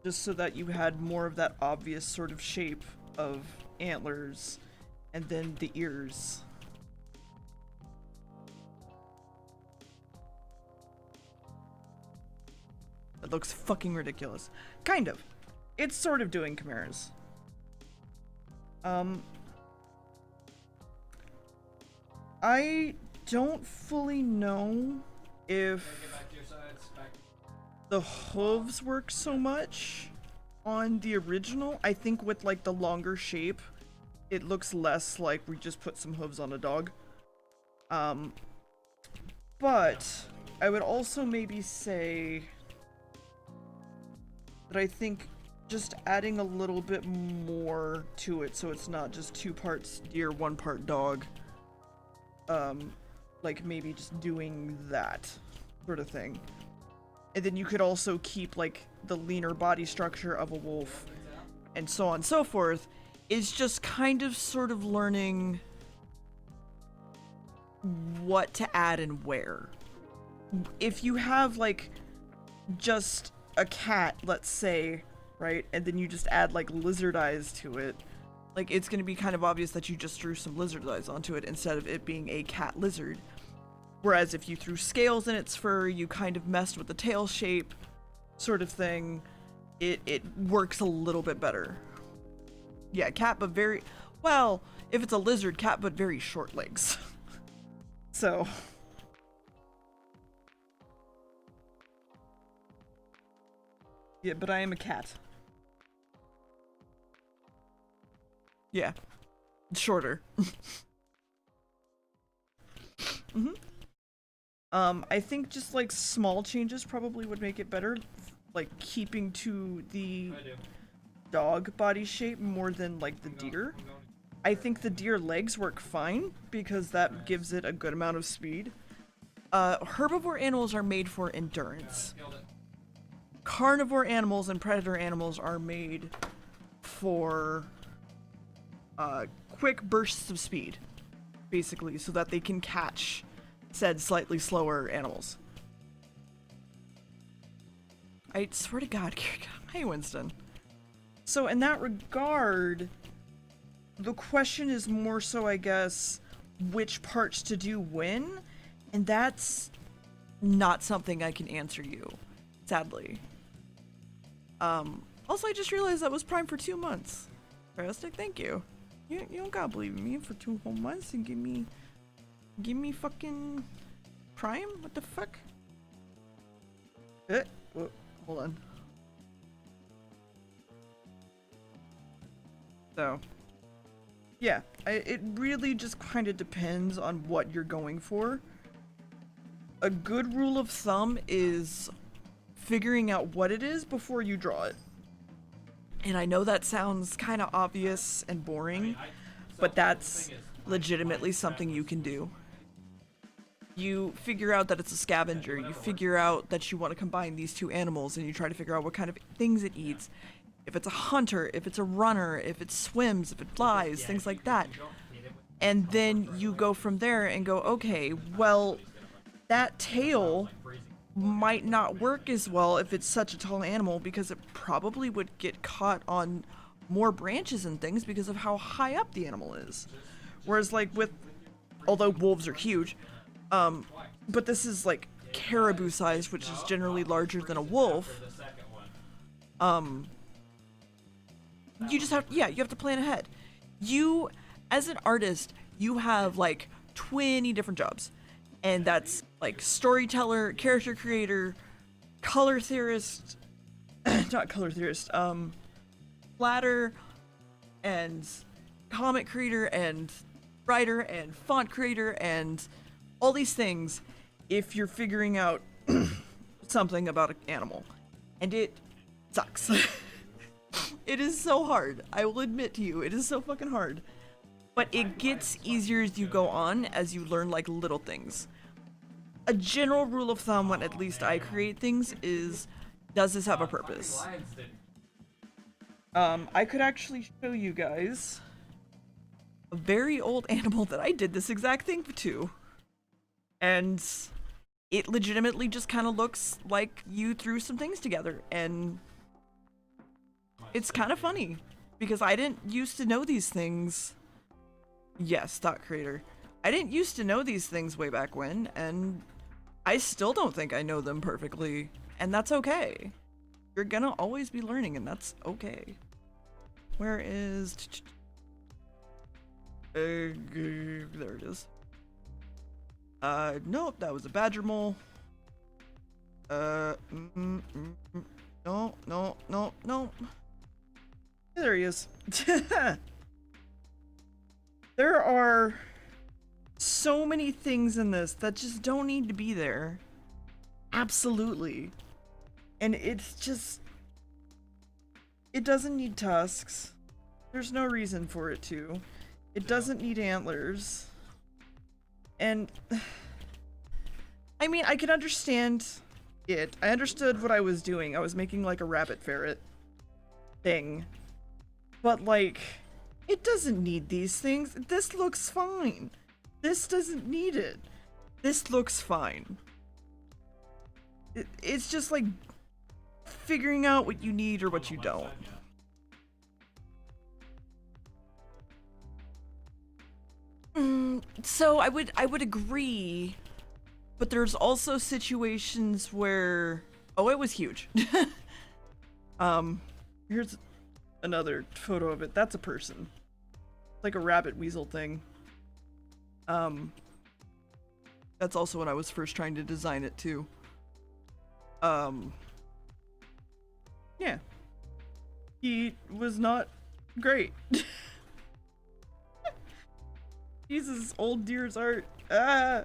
Just so that you had more of that obvious sort of shape of antlers and then the ears. That looks fucking ridiculous. Kind of. It's sort of doing chimeras. I don't fully know if Get back to your sides. Back. the hooves work so much on the original. I think with like the longer shape, it looks less like we just put some hooves on a dog. But I would also maybe say that I think just adding a little bit more to it so it's not just 2 parts deer, 1 part dog. Like maybe just doing that sort of thing. And then you could also keep like the leaner body structure of a wolf and so on and so forth. It's just kind of sort of learning what to add and where. If you have like just a cat, let's say, right, and then you just add like lizard eyes to it, like it's going to be kind of obvious that you just drew some lizard eyes onto it instead of it being a cat lizard. Whereas if you threw scales in its fur, you kind of messed with the tail shape sort of thing, it works a little bit better. Yeah, cat but very, well, if it's a lizard, cat but very short legs. So yeah, but I am a cat. Yeah. Shorter. hmm I think just like small changes probably would make it better. Like keeping to the I do. dog body shape more than like the deer. I'm going. I think the deer legs work fine because that gives it a good amount of speed. Herbivore animals are made for endurance. Killed it. Carnivore animals and predator animals are made for quick bursts of speed, basically, so that they can catch said slightly slower animals. I swear to God, hey Winston. So in that regard, the question is more so, I guess, which parts to do when, and that's not something I can answer you, sadly. Also, I just realized that was Prime for 2 months. Fantastic, thank you. You don't gotta believe in me for 2 whole months and give me fucking Prime? What the fuck? Whoa, hold on. So, yeah, it really just kind of depends on what you're going for. A good rule of thumb is figuring out what it is before you draw it. And I know that sounds kind of obvious and boring, but that's legitimately something you can do. You figure out that it's a scavenger, you figure out that you want to combine these two animals, and you try to figure out what kind of things it eats. If it's a hunter, if it's a runner, if it swims, if it flies, things like that. And then you go from there and go, okay, well, that tail might not work as well if it's such a tall animal because it probably would get caught on more branches and things because of how high up the animal is. Whereas like with, although wolves are huge, but this is like caribou size, which is generally larger than a wolf. You just have, yeah, you have to plan ahead. You, as an artist, you have like 20 different jobs. And that's like storyteller, character creator, color theorist, not color theorist, splatter, and comic creator, and writer, and font creator, and all these things if you're figuring out something about an animal. And it sucks. It is so hard. I will admit to you, it is so fucking hard. But it gets easier as you go on, as you learn like little things. A general rule of thumb when at least I create things is, does this have a purpose? I could actually show you guys a very old animal that I did this exact thing to. And it legitimately just kind of looks like you threw some things together, and it's kind of funny because I didn't used to know these things. Yes, stock creator. I didn't used to know these things way back when, and I still don't think I know them perfectly, and that's okay. You're gonna always be learning, and that's okay. Where is... there it is. Nope, that was a badger mole. No. There he is. There are so many things in this that just don't need to be there. Absolutely. And it's just... it doesn't need tusks. There's no reason for it to. It doesn't need antlers. And... I mean, I can understand it. I understood what I was doing. I was making like a rabbit ferret thing. But like... it doesn't need these things. This looks fine. This doesn't need it. This looks fine. It's just like figuring out what you need or what you don't. So I would agree, but there's also situations where, oh, it was huge. Here's another photo of it. That's a person. It's like a rabbit weasel thing. That's also when I was first trying to design it too. Yeah. He was not great. Jesus, old deer's art. Ah!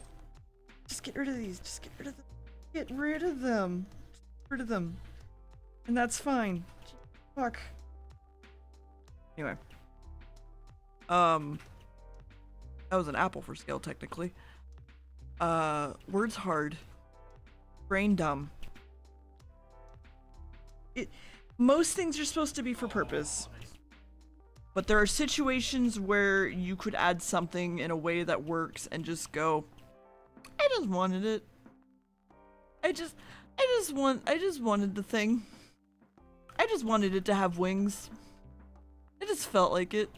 Just get rid of these. Just get rid of them. Get rid of them. Just get rid of them. And that's fine. Fuck. Anyway. That was an apple for scale, technically. Words hard. Brain dumb. Most things are supposed to be for purpose. But there are situations where you could add something in a way that works and just go, I just wanted it. I just wanted the thing. I just wanted it to have wings. I just felt like it.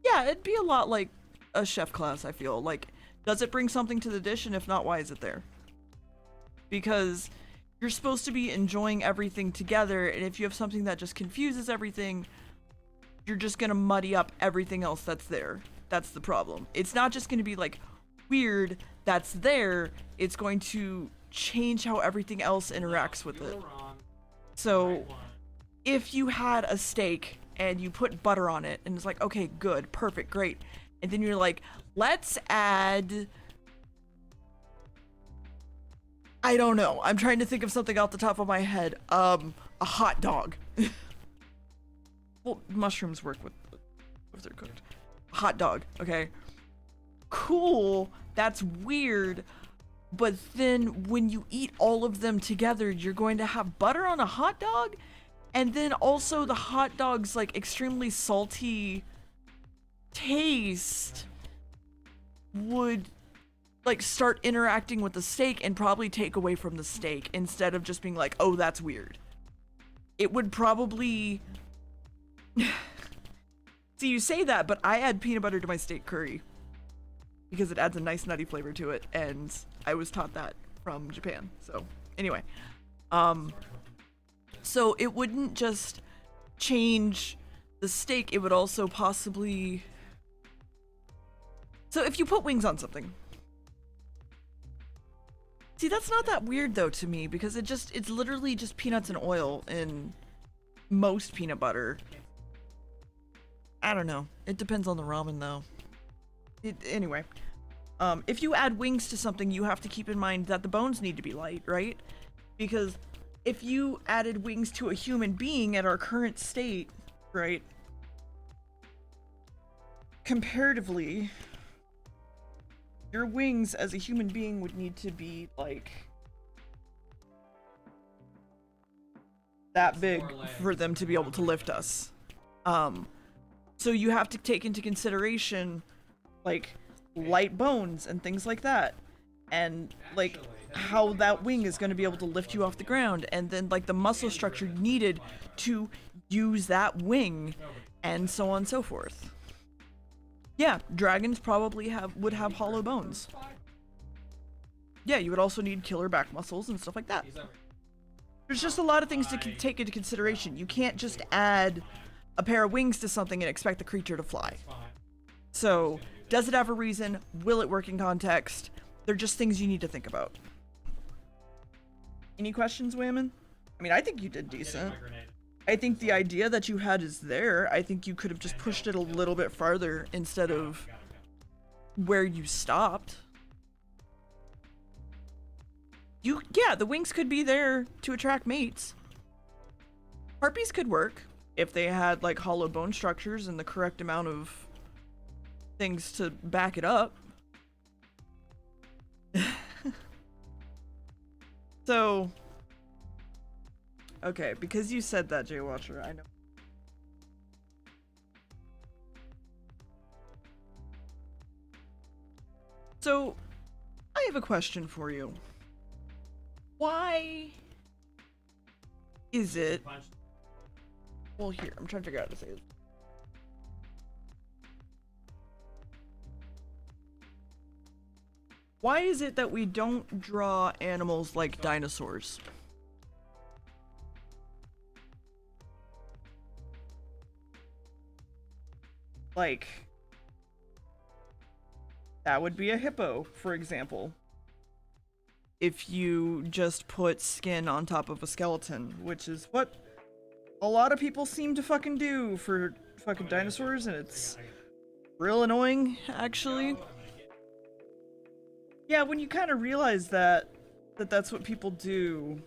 Yeah, it'd be a lot like a chef class, I feel. Like, does it bring something to the dish? And if not, why is it there? Because you're supposed to be enjoying everything together, and if you have something that just confuses everything, you're just gonna muddy up everything else that's there. That's the problem. It's not just gonna be like weird that's there, it's going to change how everything else interacts with it. So if you had a steak and you put butter on it and it's like, okay, good, perfect, great, and then you're like, let's add, I don't know, I'm trying to think of something off the top of my head, a hot dog. Well, mushrooms work with if they're cooked. Hot dog, okay, cool, that's weird, but then when you eat all of them together, you're going to have butter on a hot dog, and then also the hot dog's like extremely salty taste would like start interacting with the steak and probably take away from the steak instead of just being like, oh, that's weird. It would probably see, you say that, but I add peanut butter to my steak curry because it adds a nice nutty flavor to it, and I was taught that from Japan. So anyway, so it wouldn't just change the steak, it would also possibly, so if you put wings on something, see, that's not that weird though to me, because it's literally just peanuts and oil in most peanut butter. I don't know, it depends on the ramen though. Anyway, if you add wings to something, you have to keep in mind that the bones need to be light, right? Because if you added wings to a human being at our current state, right, comparatively, your wings as a human being would need to be like that big for them to be able to lift us. So you have to take into consideration like light bones and things like that, and like how that wing is going to be able to lift you off the ground, and then like the muscle structure needed to use that wing, and so on and so forth. Yeah, dragons probably would have hollow bones. Yeah, you would also need killer back muscles and stuff like that. There's just a lot of things to take into consideration. You can't just add a pair of wings to something and expect the creature to fly. So, does it have a reason? Will it work in context? They're just things you need to think about. Any questions, Wayman? I mean, I think you did decent. I think the idea that you had is there. I think you could have just pushed it a little bit farther instead of where you stopped. Yeah, the wings could be there to attract mates. Harpies could work if they had like hollow bone structures and the correct amount of things to back it up. So, okay, because you said that, Jay Watcher, I know. So, I have a question for you. Why is it... Well, here, I'm trying to figure out how to say this. Why is it that we don't draw animals like dinosaurs? Like, that would be a hippo, for example. If you just put skin on top of a skeleton, which is what a lot of people seem to fucking do for fucking dinosaurs, and it's real annoying, actually. Yeah, when you kind of realize that's what people do,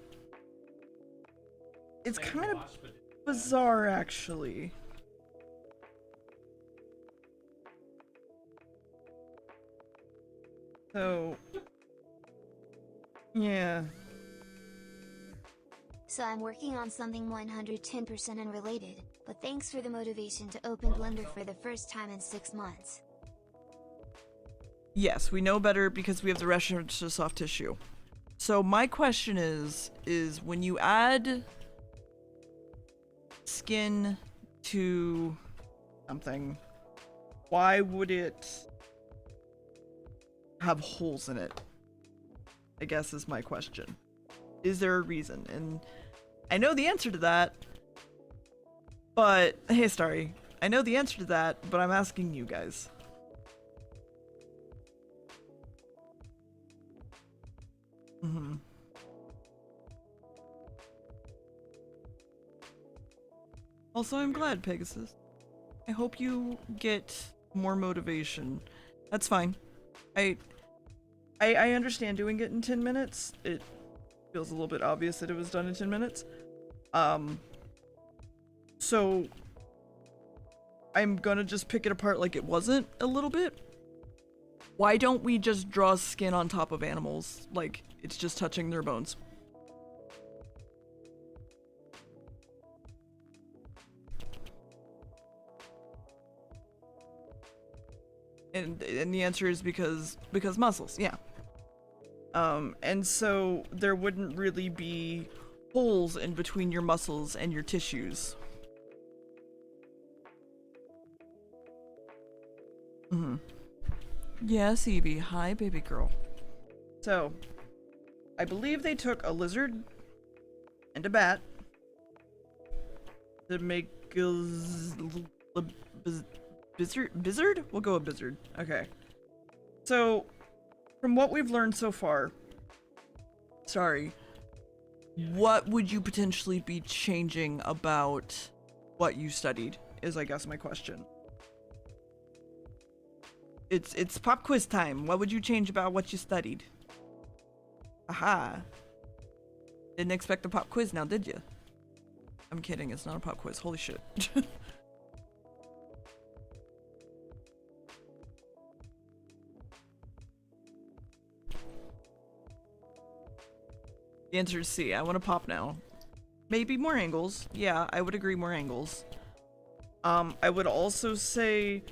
it's kind of bizarre, actually. So, yeah. So I'm working on something 110% unrelated, but thanks for the motivation to open Blender for the first time in 6 months. Yes, we know better because we have the reference to soft tissue. So my question is when you add skin to something, why would it have holes in it? I guess is my question. Is there a reason? And I know the answer to that, but hey, Starry, I know the answer to that, but I'm asking you guys. Mm-hmm. Also, I'm glad, Pegasus. I hope you get more motivation. That's fine. I understand doing it in 10 minutes. It feels a little bit obvious that it was done in 10 minutes. So I'm gonna just pick it apart like it wasn't a little bit. Why don't we just draw skin on top of animals like it's just touching their bones? And the answer is because muscles, yeah. And so there wouldn't really be holes in between your muscles and your tissues. Mm-hmm. Yes, Evie. Hi, baby girl. So, I believe they took a lizard and a bat to make a Bizzard? We'll go with Bizzard. Okay. So, from what we've learned so far, sorry, what would you potentially be changing about what you studied is, I guess, my question. It's pop quiz time. What would you change about what you studied? Aha. Didn't expect a pop quiz now, did you? I'm kidding, it's not a pop quiz. Holy shit. The answer is C. I want to pop now. Maybe more angles. Yeah, I would agree, more angles. I would also say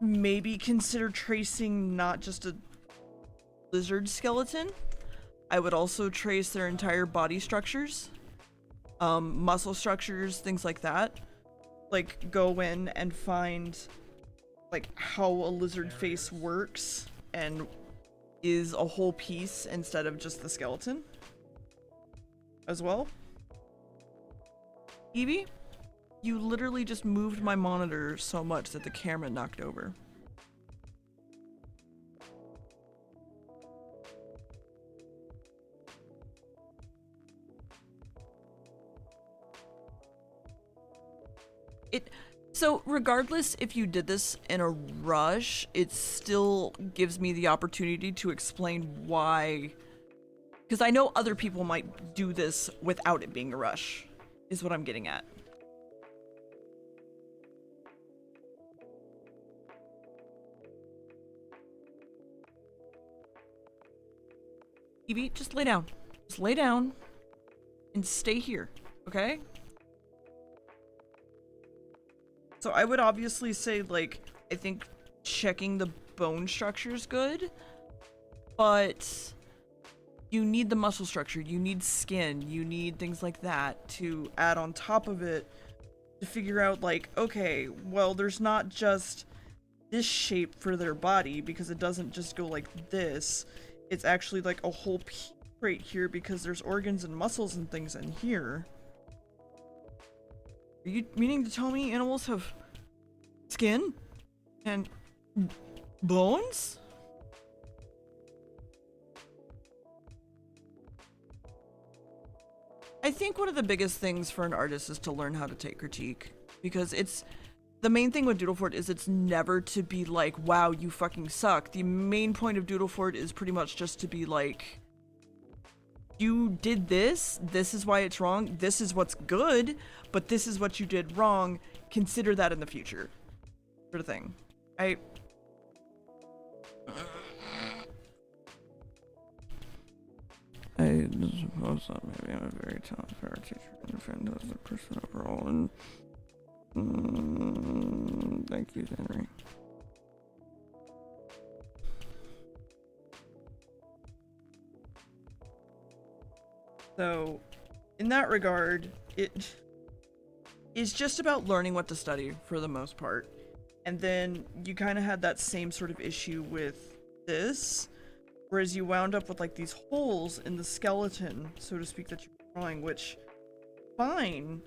maybe consider tracing not just a lizard skeleton. I would also trace their entire body structures, muscle structures, things like that. Like, go in and find like how a lizard face works and is a whole piece instead of just the skeleton as well. Evie, you literally just moved my monitor so much that the camera knocked over. So regardless if you did this in a rush, it still gives me the opportunity to explain why, because I know other people might do this without it being a rush, is what I'm getting at. Evie, just lay down. Just lay down and stay here, okay? So I would obviously say, like, I think checking the bone structure is good, but you need the muscle structure, you need skin, you need things like that to add on top of it to figure out, like, okay, well, there's not just this shape for their body because it doesn't just go like this. It's actually like a whole piece right here because there's organs and muscles and things in here. Are you meaning to tell me animals have skin and bones? I think one of the biggest things for an artist is to learn how to take critique, because it's the main thing with Doodlefort is it's never to be like, wow, you fucking suck. The main point of Doodlefort is pretty much just to be like, you did this is why it's wrong, this is what's good, but this is what you did wrong, consider that in the future, sort of thing. I suppose that maybe I'm a very talented art teacher and a fantastic person overall, and thank you, Henry. So, in that regard, it is just about learning what to study for the most part. And then you kind of had that same sort of issue with this, whereas you wound up with like these holes in the skeleton, so to speak, that you're drawing, which, fine,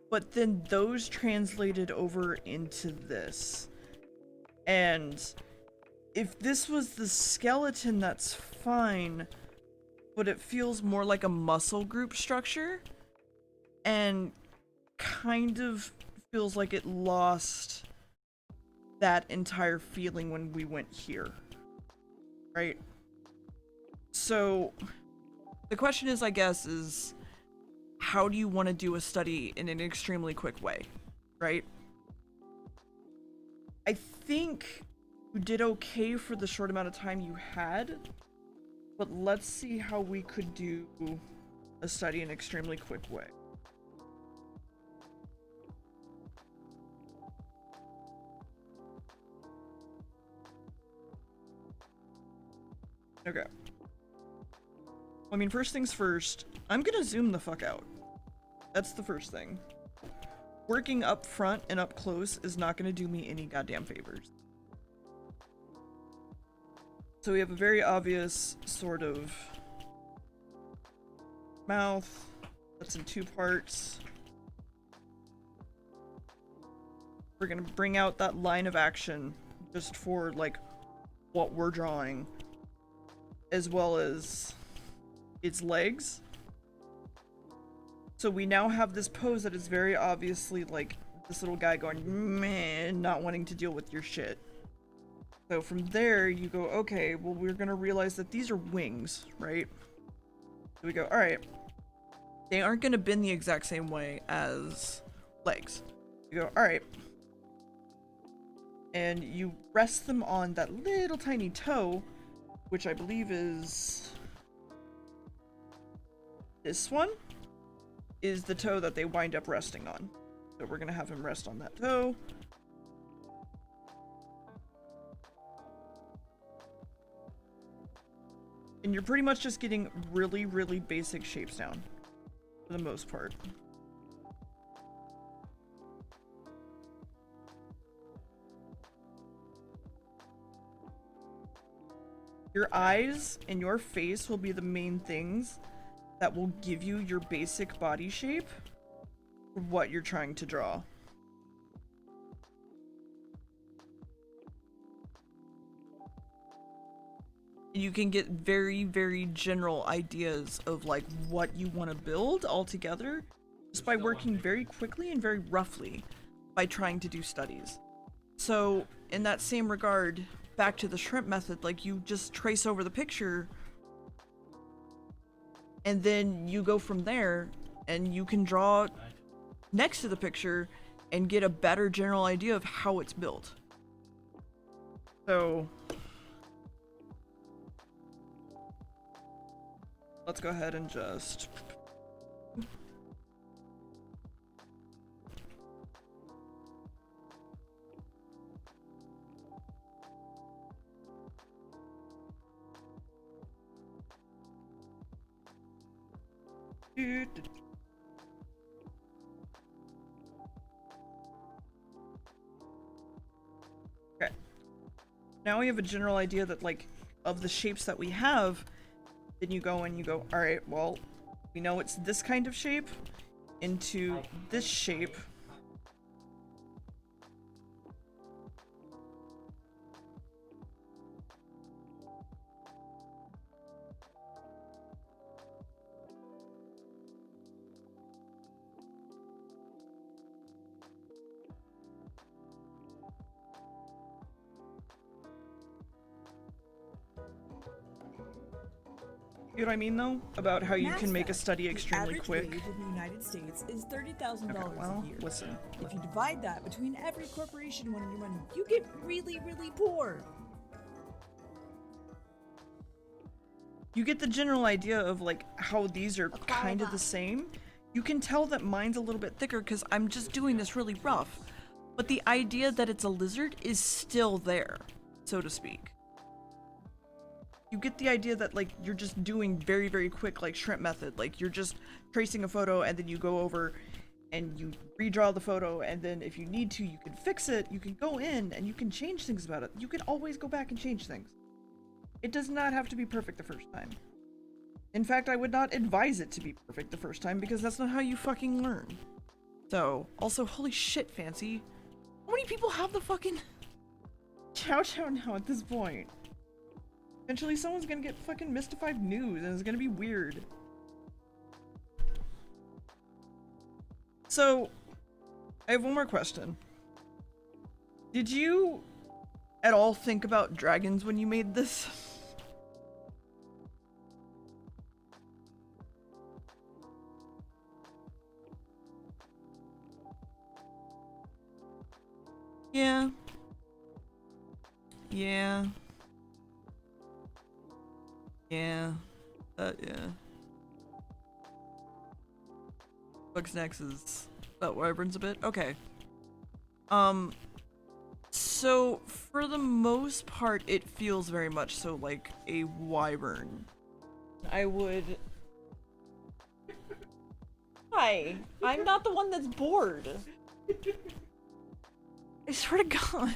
but then those translated over into this. And if this was the skeleton, that's fine, but it feels more like a muscle group structure, and kind of feels like it lost that entire feeling when we went here, right? So the question is, I guess, is how do you want to do a study in an extremely quick way, right? I think you did okay for the short amount of time you had, but let's see how we could do a study in an extremely quick way. Okay. I mean, first things first, I'm gonna zoom the fuck out. That's the first thing. Working up front and up close is not gonna do me any goddamn favors. So we have a very obvious sort of mouth that's in two parts. We're gonna bring out that line of action just for like what we're drawing, as well as its legs. So we now have this pose that is very obviously like this little guy going, man, not wanting to deal with your shit. So from there you go, okay, well, we're gonna realize that these are wings, right? So we go, all right, they aren't gonna bend the exact same way as legs. You go, all right, and you rest them on that little tiny toe, which I believe is this one, is the toe that they wind up resting on. So we're gonna have him rest on that toe. And you're pretty much just getting really, really basic shapes down, for the most part. Your eyes and your face will be the main things that will give you your basic body shape for what you're trying to draw. You can get very, very general ideas of like what you want to build altogether just by working very quickly and very roughly by trying to do studies. So in that same regard, back to the shrimp method, like you just trace over the picture and then you go from there and you can draw next to the picture and get a better general idea of how it's built. So let's go ahead and just okay. Now we have a general idea that like of the shapes that we have. Then you go and you go, all right, well, we know it's this kind of shape into this shape. You know what I mean, though? About how you Mass can make a fact, study extremely the quick. average wage in the United States is $30,000 Okay, well, a year. listen. If you divide that between every corporation winning your money, you get really, really poor. You get the general idea of like how these are kind of the same. You can tell that mine's a little bit thicker because I'm just doing this really rough. But the idea that it's a lizard is still there, so to speak. You get the idea that like you're just doing very, very quick, like shrimp method. Like you're just tracing a photo and then you go over and you redraw the photo, and then if you need to, you can fix it. You can go in and you can change things about it. You can always go back and change things. It does not have to be perfect the first time. In fact, I would not advise it to be perfect the first time because that's not how you fucking learn. So, also, holy shit, Fancy. How many people have the fucking Chow Chow now at this point? Eventually someone's gonna get fucking mystified news and it's gonna be weird. So, I have one more question. Did you at all think about dragons when you made this? Yeah. Yeah. Yeah. Yeah. What's next is that wyverns a bit? Okay. So for the most part, it feels very much so like a wyvern. I would. Hi, I'm not the one that's bored. I swear to God.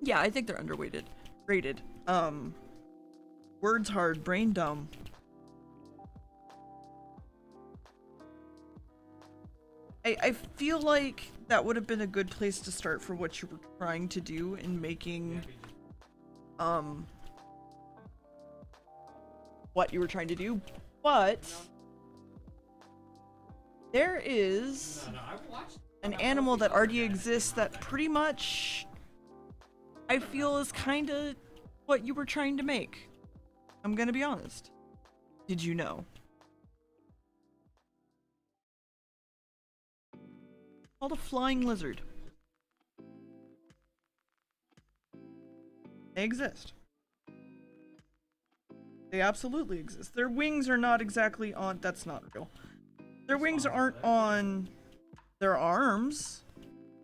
Yeah, I think they're underweighted. Rated. Words hard, brain dumb. I feel like that would have been a good place to start for what you were trying to do in making, what you were trying to do, but there is an animal that already exists that pretty much I feel is kind of what you were trying to make. I'm gonna be honest. Did you know? Called a flying lizard. They exist. They absolutely exist. Their wings are not exactly on. That's not real. Their wings aren't on their arms,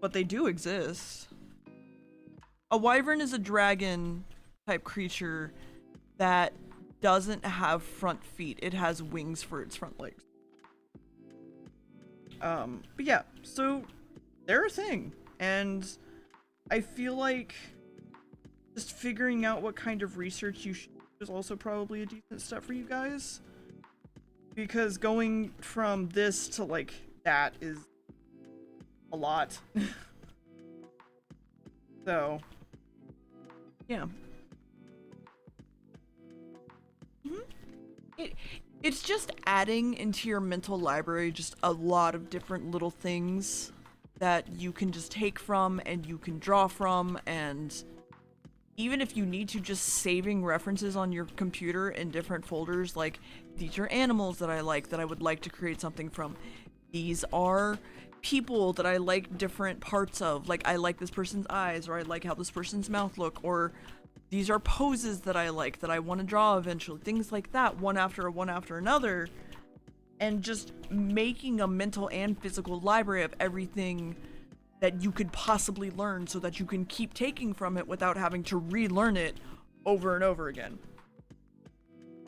but they do exist. A wyvern is a dragon type creature that doesn't have front feet. It has wings for its front legs. But yeah, so they're a thing, and I feel like just figuring out what kind of research you should do is also probably a decent step for you guys, because going from this to like that is a lot. So yeah. It's just adding into your mental library just a lot of different little things that you can just take from and you can draw from, and even if you need to, just saving references on your computer in different folders, like these are animals that I like that I would like to create something from. These are people that I like different parts of, like I like this person's eyes, or I like how this person's mouth look, or these are poses that I like that I want to draw eventually, things like that, one after another, and just making a mental and physical library of everything that you could possibly learn so that you can keep taking from it without having to relearn it over and over again.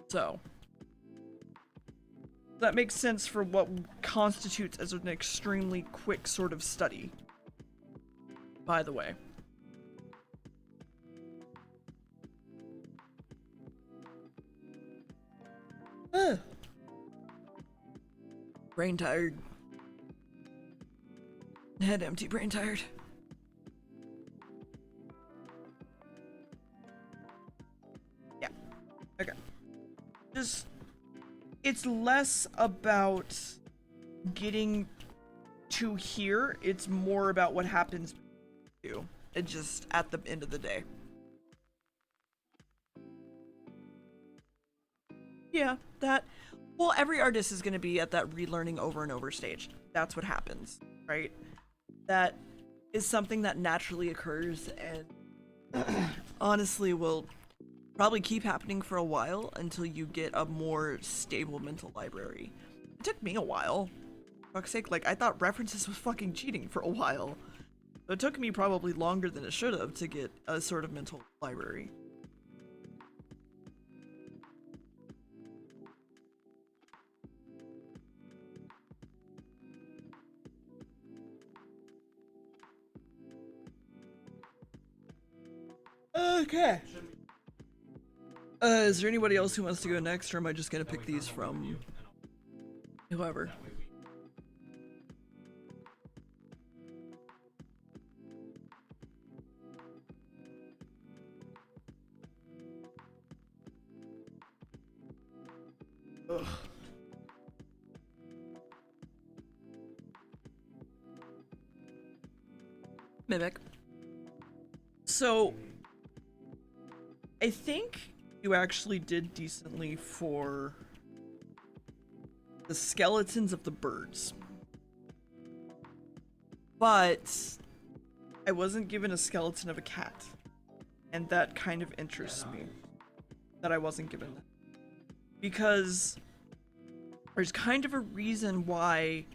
So that makes sense for what constitutes as an extremely quick sort of study, by the way. Brain tired. Head empty, brain tired. Yeah. Okay. Just, it's less about getting to here, it's more about what happens to you. It just at the end of the day. Yeah, that. Well, every artist is going to be at that relearning over and over stage. That's what happens, right? That is something that naturally occurs and honestly will probably keep happening for a while until you get a more stable mental library. It took me a while. For fuck's sake, like, I thought references was fucking cheating for a while. So it took me probably longer than it should have to get a sort of mental library. Okay. Is there anybody else who wants to go next, or am I just gonna pick these from whoever? Ugh. Mimic. So, I think you actually did decently for the skeletons of the birds. But I wasn't given a skeleton of a cat. And that kind of interests me. That I wasn't given that. Because there's kind of a reason why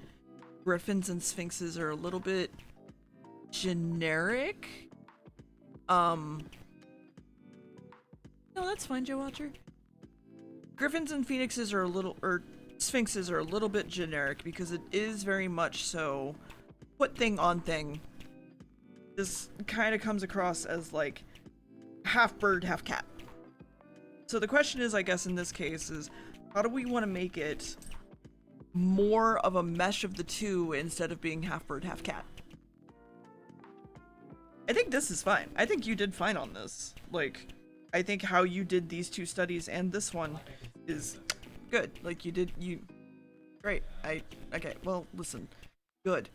griffins and sphinxes are a little bit generic. No, that's fine, Joe Watcher. Griffins and phoenixes are a little, or sphinxes are a little bit generic because it is very much so put thing on thing. This kind of comes across as like half bird, half cat. So the question is, I guess in this case, is how do we want to make it more of a mesh of the two instead of being half bird, half cat? I think this is fine. I think you did fine on this. Like, I think how you did these two studies and this one is good. Like, you did, great. Okay, well, listen. Good.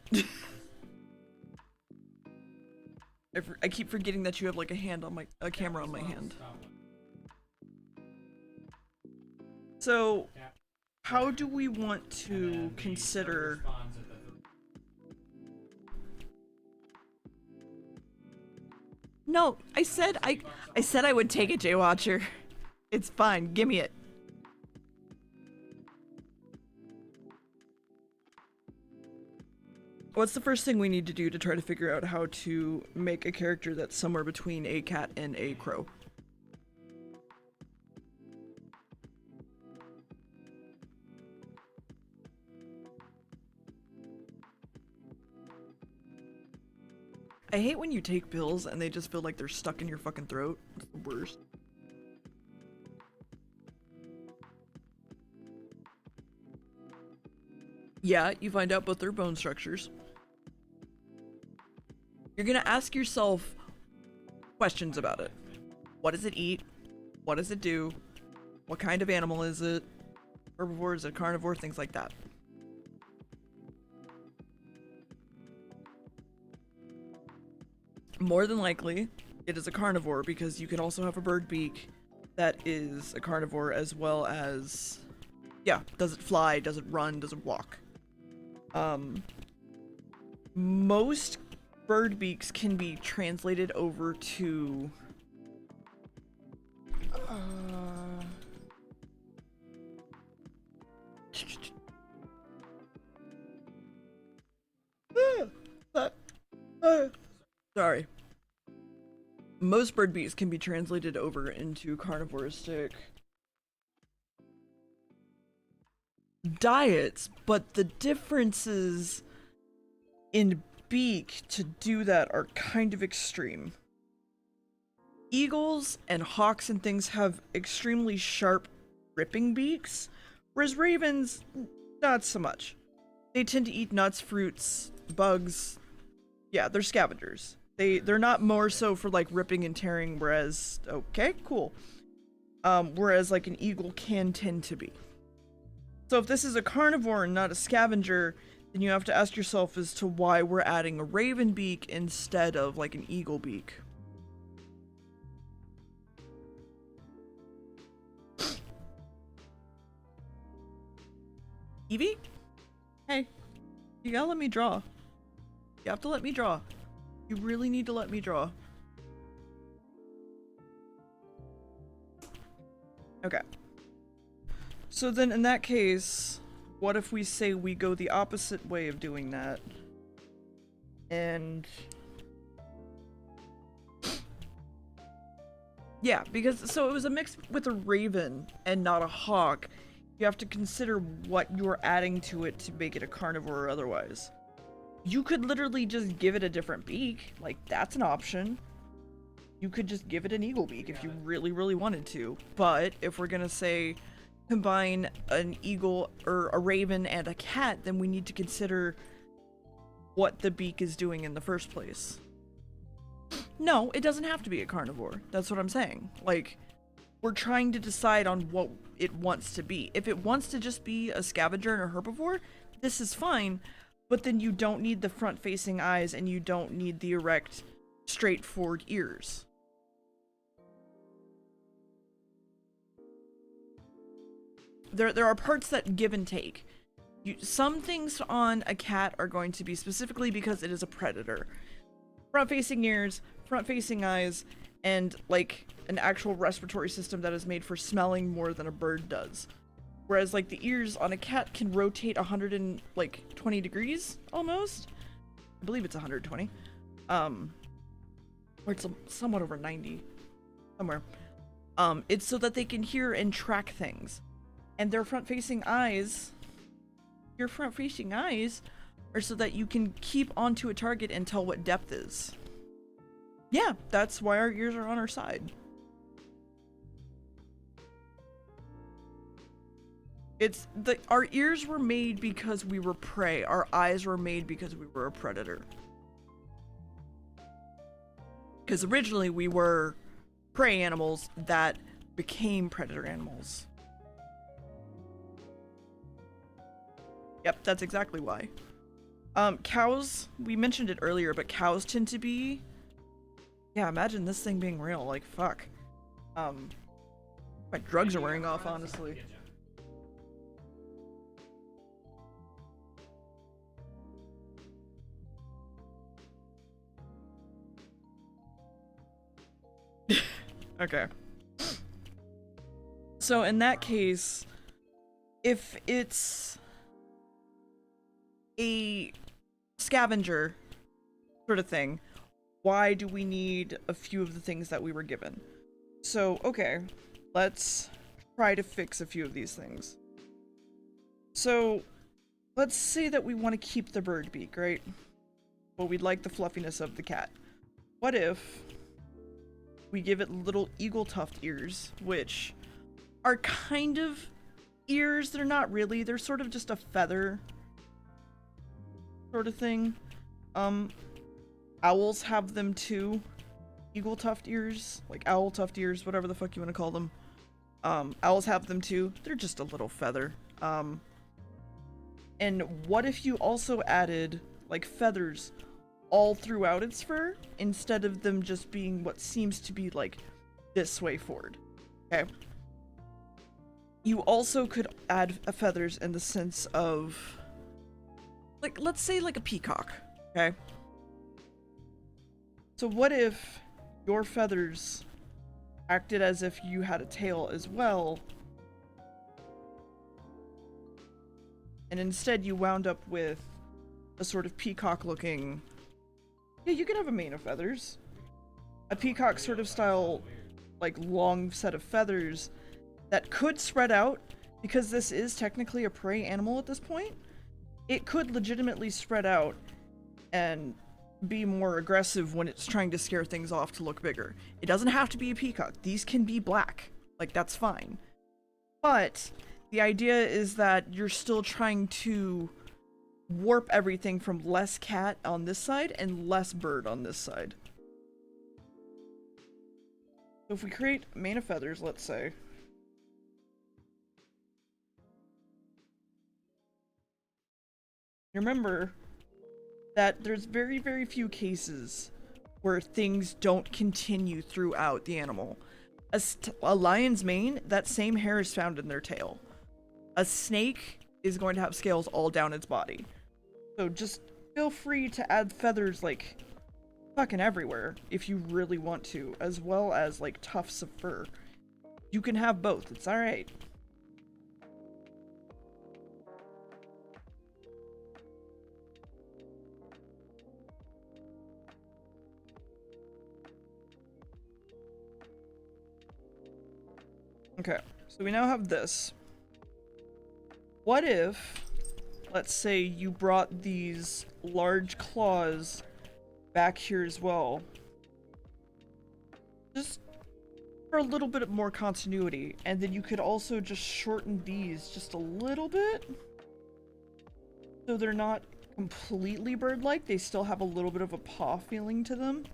I keep forgetting that you have, like, a camera on my hand. So, how do we want to consider... No, I said I would take it, Jay Watcher. It's fine. Give me it. What's the first thing we need to do to try to figure out how to make a character that's somewhere between a cat and a crow? I hate when you take pills and they just feel like they're stuck in your fucking throat. It's the worst. Yeah, you find out both their bone structures. You're gonna ask yourself questions about it. What does it eat? What does it do? What kind of animal is it? Herbivore, is it carnivore? Things like that. More than likely, it is a carnivore because you can also have a bird beak that is a carnivore as well as, yeah, does it fly, does it run, does it walk? Most bird beaks can be translated over to sorry. Most bird beaks can be translated over into carnivoristic diets, but the differences in beak to do that are kind of extreme. Eagles and hawks and things have extremely sharp ripping beaks, whereas ravens, not so much. They tend to eat nuts, fruits, bugs. Yeah, they're scavengers. They're not more so for like ripping and tearing, whereas, okay, cool. Whereas like an eagle can tend to be. So if this is a carnivore and not a scavenger, then you have to ask yourself as to why we're adding a raven beak instead of like an eagle beak. Evie? Hey, you gotta let me draw. You have to let me draw. You really need to let me draw. Okay. So then in that case, what if we say we go the opposite way of doing that? And yeah, because so it was a mix with a raven and not a hawk. You have to consider what you're adding to it to make it a carnivore or otherwise. You could literally just give it a different beak. Like, that's an option. You could just give it an eagle beak if you really, really wanted to. But if we're gonna say combine an eagle or a raven and a cat, then we need to consider what the beak is doing in the first place. No, it doesn't have to be a carnivore. That's what I'm saying. Like, we're trying to decide on what it wants to be. If it wants to just be a scavenger and a herbivore, this is fine, but then you don't need the front-facing eyes and you don't need the erect, straightforward ears. There are parts that give and take. Some things on a cat are going to be specifically because it is a predator. Front-facing ears, front-facing eyes, and like an actual respiratory system that is made for smelling more than a bird does. Whereas like the ears on a cat can rotate 120 degrees almost. I believe it's 120. Or it's somewhat over 90 somewhere. It's so that they can hear and track things. And their front-facing eyes, your front-facing eyes are so that you can keep onto a target and tell what depth is. Yeah, that's why our ears are on our side. Our ears were made because we were prey. Our eyes were made because we were a predator. Because originally we were prey animals that became predator animals. Yep, that's exactly why. Cows, we mentioned it earlier, but cows tend to be... Yeah, imagine this thing being real, like, fuck. My drugs are wearing off, honestly. Okay. So in that case, if it's a scavenger sort of thing, why do we need a few of the things that we were given? So, okay, let's try to fix a few of these things. So, let's say that we want to keep the bird beak, right? But we'd like the fluffiness of the cat. What if we give it little eagle tuft ears, which are kind of ears, they're not really, they're sort of just a feather sort of thing. Owls have them too. Eagle tuft ears, like owl tuft ears, whatever the fuck you want to call them. Owls have them too. They're just a little feather. And what if you also added like feathers all throughout its fur instead of them just being what seems to be like this way forward? Okay. You also could add feathers in the sense of like, let's say like a peacock, okay? So what if your feathers acted as if you had a tail as well, and instead you wound up with a sort of peacock looking... Yeah, you can have a mane of feathers. A peacock sort of style, like long set of feathers that could spread out, because this is technically a prey animal at this point. It could legitimately spread out and be more aggressive when it's trying to scare things off to look bigger. It doesn't have to be a peacock. These can be black. Like, that's fine. But the idea is that you're still trying to warp everything from less cat on this side and less bird on this side. So if we create a mane of feathers, let's say, remember that there's very, very few cases where things don't continue throughout the animal. A lion's mane, that same hair is found in their tail. A snake is going to have scales all down its body. So just feel free to add feathers like fucking everywhere if you really want to, as well as like tufts of fur. You can have both, it's alright. Okay, so we now have this. What if, let's say you brought these large claws back here as well? Just for a little bit more continuity, and then you could also just shorten these just a little bit. So they're not completely bird-like, they still have a little bit of a paw feeling to them.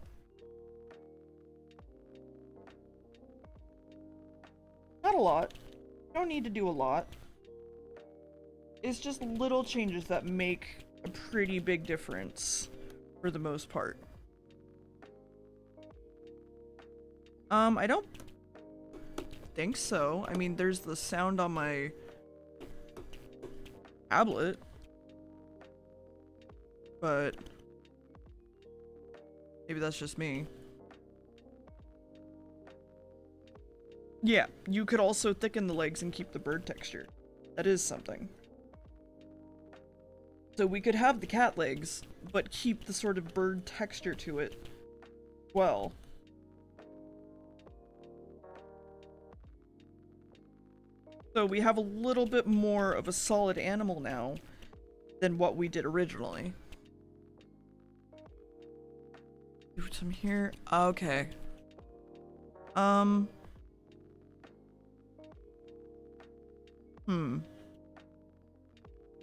Not a lot. You don't need to do a lot. It's just little changes that make a pretty big difference for the most part. I don't think so. I mean, there's the sound on my tablet, but maybe that's just me. Yeah, you could also thicken the legs and keep the bird texture. That is something. So we could have the cat legs, but keep the sort of bird texture to it well. So we have a little bit more of a solid animal now than what we did originally. Do some here. Okay.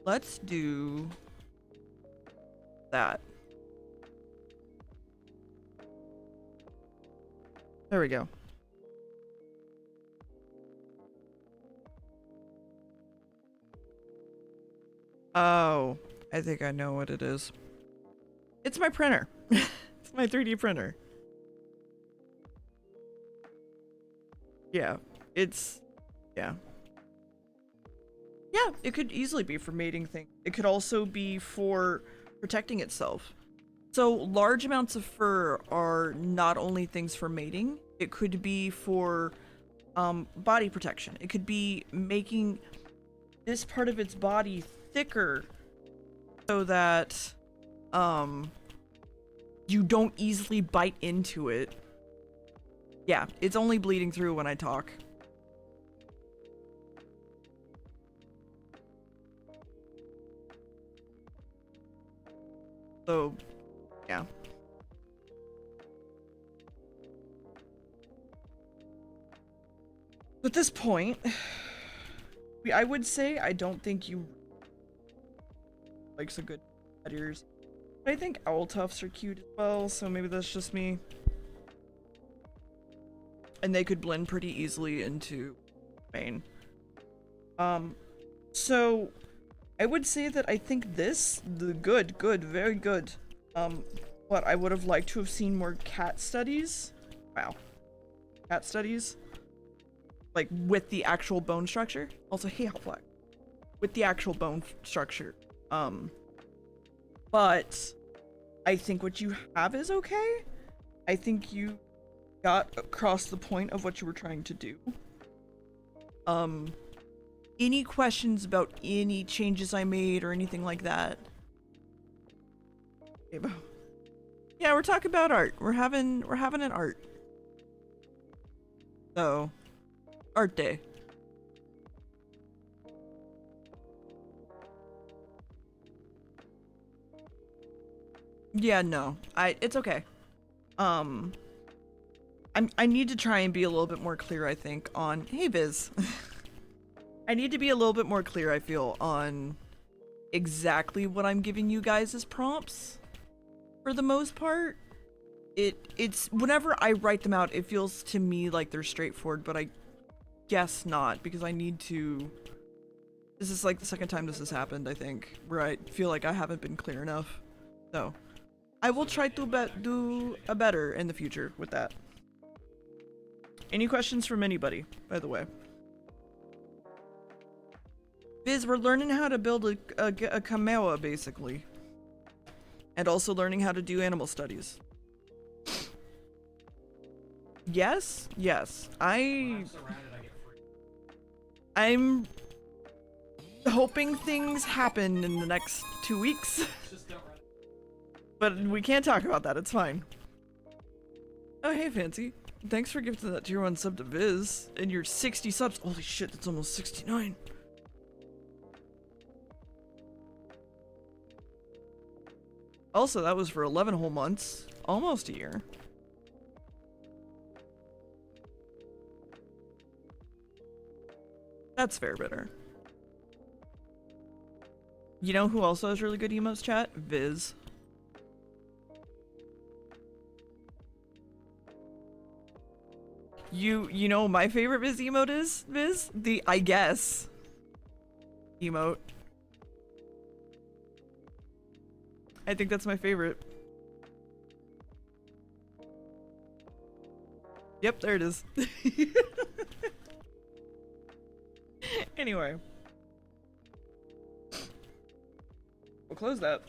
Let's do that. There we go. Oh, I think I know what it is. It's my printer. It's my 3D printer. Yeah, it's... yeah. Yeah, it could easily be for mating things. It could also be for protecting itself. So large amounts of fur are not only things for mating, it could be for body protection. It could be making this part of its body thicker so that you don't easily bite into it. Yeah, it's only bleeding through when I talk. So, yeah. At this point, I would say I don't think you likes a good pet ears. But I think owl tufts are cute as well, so maybe that's just me. And they could blend pretty easily into mane. So I would say that I think this, very good. What I would have liked to have seen more cat studies. Wow. Cat studies. Like with the actual bone structure. Also, hey, Hot Flag. With the actual bone structure. But I think what you have is okay. I think you got across the point of what you were trying to do. Any questions about any changes I made or anything like that? Yeah, we're talking about art. We're having an art. So, art day. Yeah, no. It's okay. I need to try and be a little bit more clear, I think, on... Hey, Biz. I need to be a little bit more clear, I feel, on exactly what I'm giving you guys as prompts. For the most part. It's... Whenever I write them out, it feels to me like they're straightforward, but I guess not, because I need to... This is like the second time this has happened, I think, where I feel like I haven't been clear enough. So, I will try to do a better in the future with that. Any questions from anybody, by the way? Viz, we're learning how to build a Kamewa, basically. And also learning how to do animal studies. Yes? Yes. When I'm surrounded, I get free. I'm hoping things happen in the next 2 weeks. Just don't run. But we can't talk about that, it's fine. Oh, hey, Fancy. Thanks for gifting that tier 1 sub to Viz. And your 60 subs. Holy shit, that's almost 69. Also, that was for 11 whole months. Almost a year. That's fair, bitter. You know who also has really good emotes, chat? Viz. You know what my favorite Viz emote is, Viz? The I guess emote. I think that's my favorite. Yep, there it is. Anyway. We'll close that.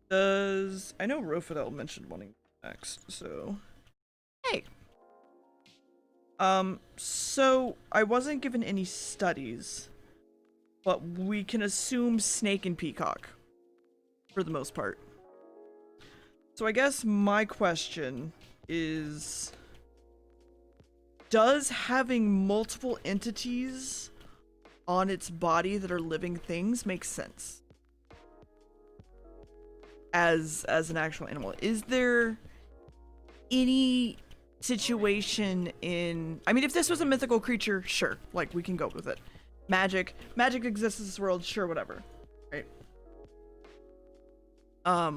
Does... I know Rofidel mentioned wanting next, so... Hey! So I wasn't given any studies, but we can assume snake and peacock, for the most part. So I guess my question is... Does having multiple entities on its body that are living things make sense? As an actual animal. Is there any situation in... I mean, if this was a mythical creature, sure. Like, we can go with it. Magic exists in this world, sure, whatever. Right? I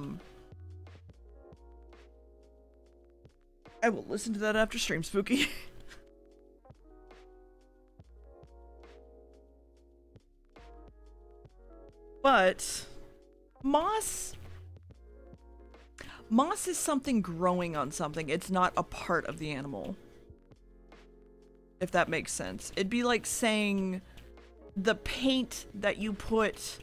will listen to that after stream, Spooky. But moss is something growing on something. It's not a part of the animal. If that makes sense. It'd be like saying the paint that you put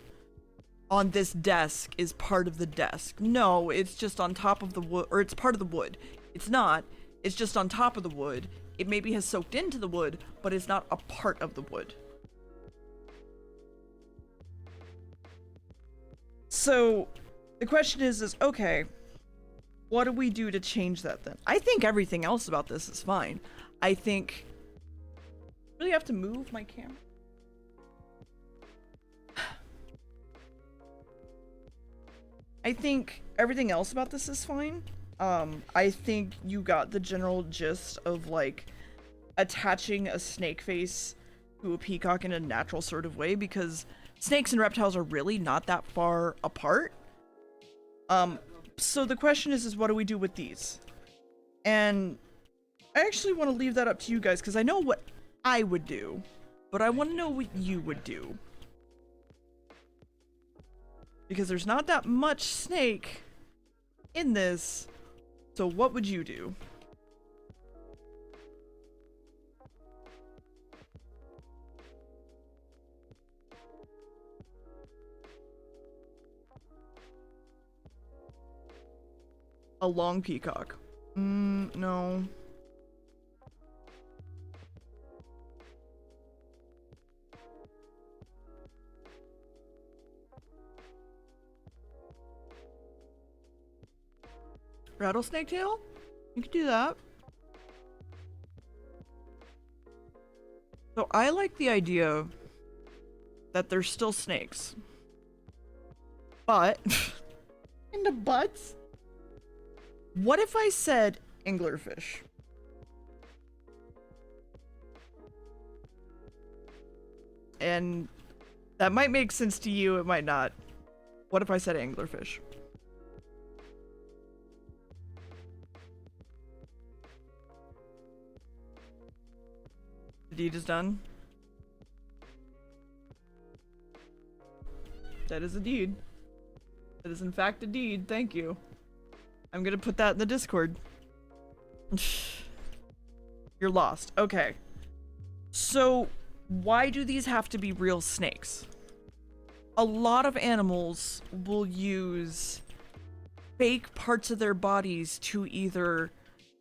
on this desk is part of the desk. No, it's just on top of the wood, or it's part of the wood. It's not. It's just on top of the wood. It maybe has soaked into the wood, but it's not a part of the wood. So the question is okay, what do we do to change that then? I think everything else about this is fine. I think... Really have to move my camera? I think everything else about this is fine. I think you got the general gist of, like, attaching a snake face to a peacock in a natural sort of way, because snakes and reptiles are really not that far apart. So the question is what do we do with these? And I actually want to leave that up to you guys, because I know what I would do, but I want to know what you would do. Because there's not that much snake in this, so what would you do? A long peacock. No. Rattlesnake tail? You could do that. So I like the idea that there's still snakes. But in the butts? What if I said anglerfish? And that might make sense to you, it might not. What if I said anglerfish? The deed is done. That is a deed. That is in fact a deed, thank you. I'm gonna put that in the Discord. You're lost. Okay. So, why do these have to be real snakes? A lot of animals will use fake parts of their bodies to either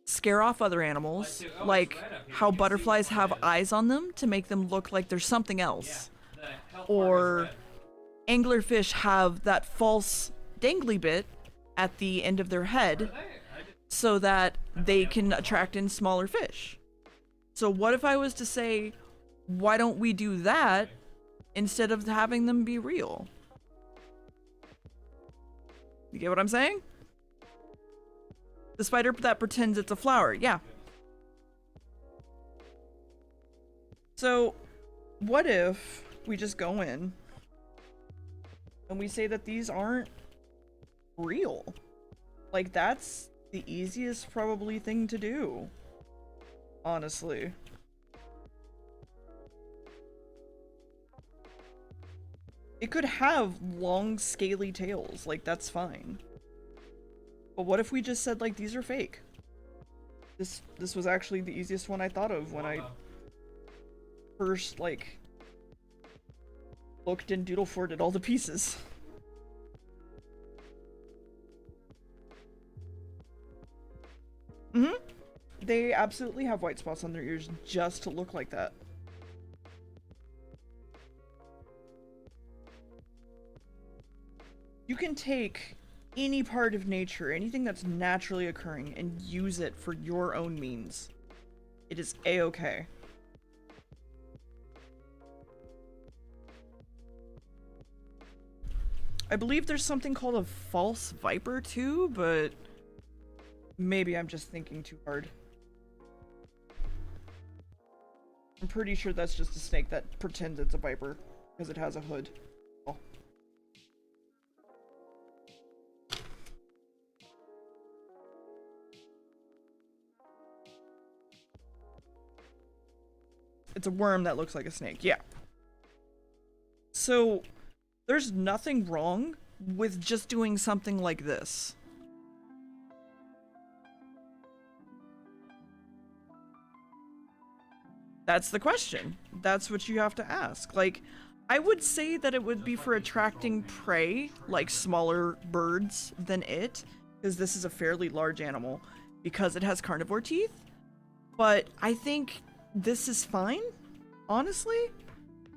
scare off other animals, like how butterflies have eyes on them to make them look like there's something else, or anglerfish have that false dangly bit at the end of their head so that they can attract in smaller fish. So what if I was to say, why don't we do that instead of having them be real? You get what I'm saying? The spider that pretends it's a flower, yeah. So, what if we just go in and we say that these aren't real? Like, that's the easiest probably thing to do, honestly. It could have long, scaly tails, like, that's fine. But what if we just said, like, these are fake? This was actually the easiest one I thought of when I first, like, looked in Doodle Fort at all the pieces. Mm-hmm. They absolutely have white spots on their ears just to look like that. You can take any part of nature, anything that's naturally occurring, and use it for your own means. It is a-okay. I believe there's something called a false viper too, but maybe I'm just thinking too hard. I'm pretty sure that's just a snake that pretends it's a viper because it has a hood. Oh. It's a worm that looks like a snake, yeah. So, there's nothing wrong with just doing something like this. That's the question. That's what you have to ask. Like, I would say that it would be for attracting prey, like smaller birds than it, because this is a fairly large animal, because it has carnivore teeth. But I think this is fine, honestly.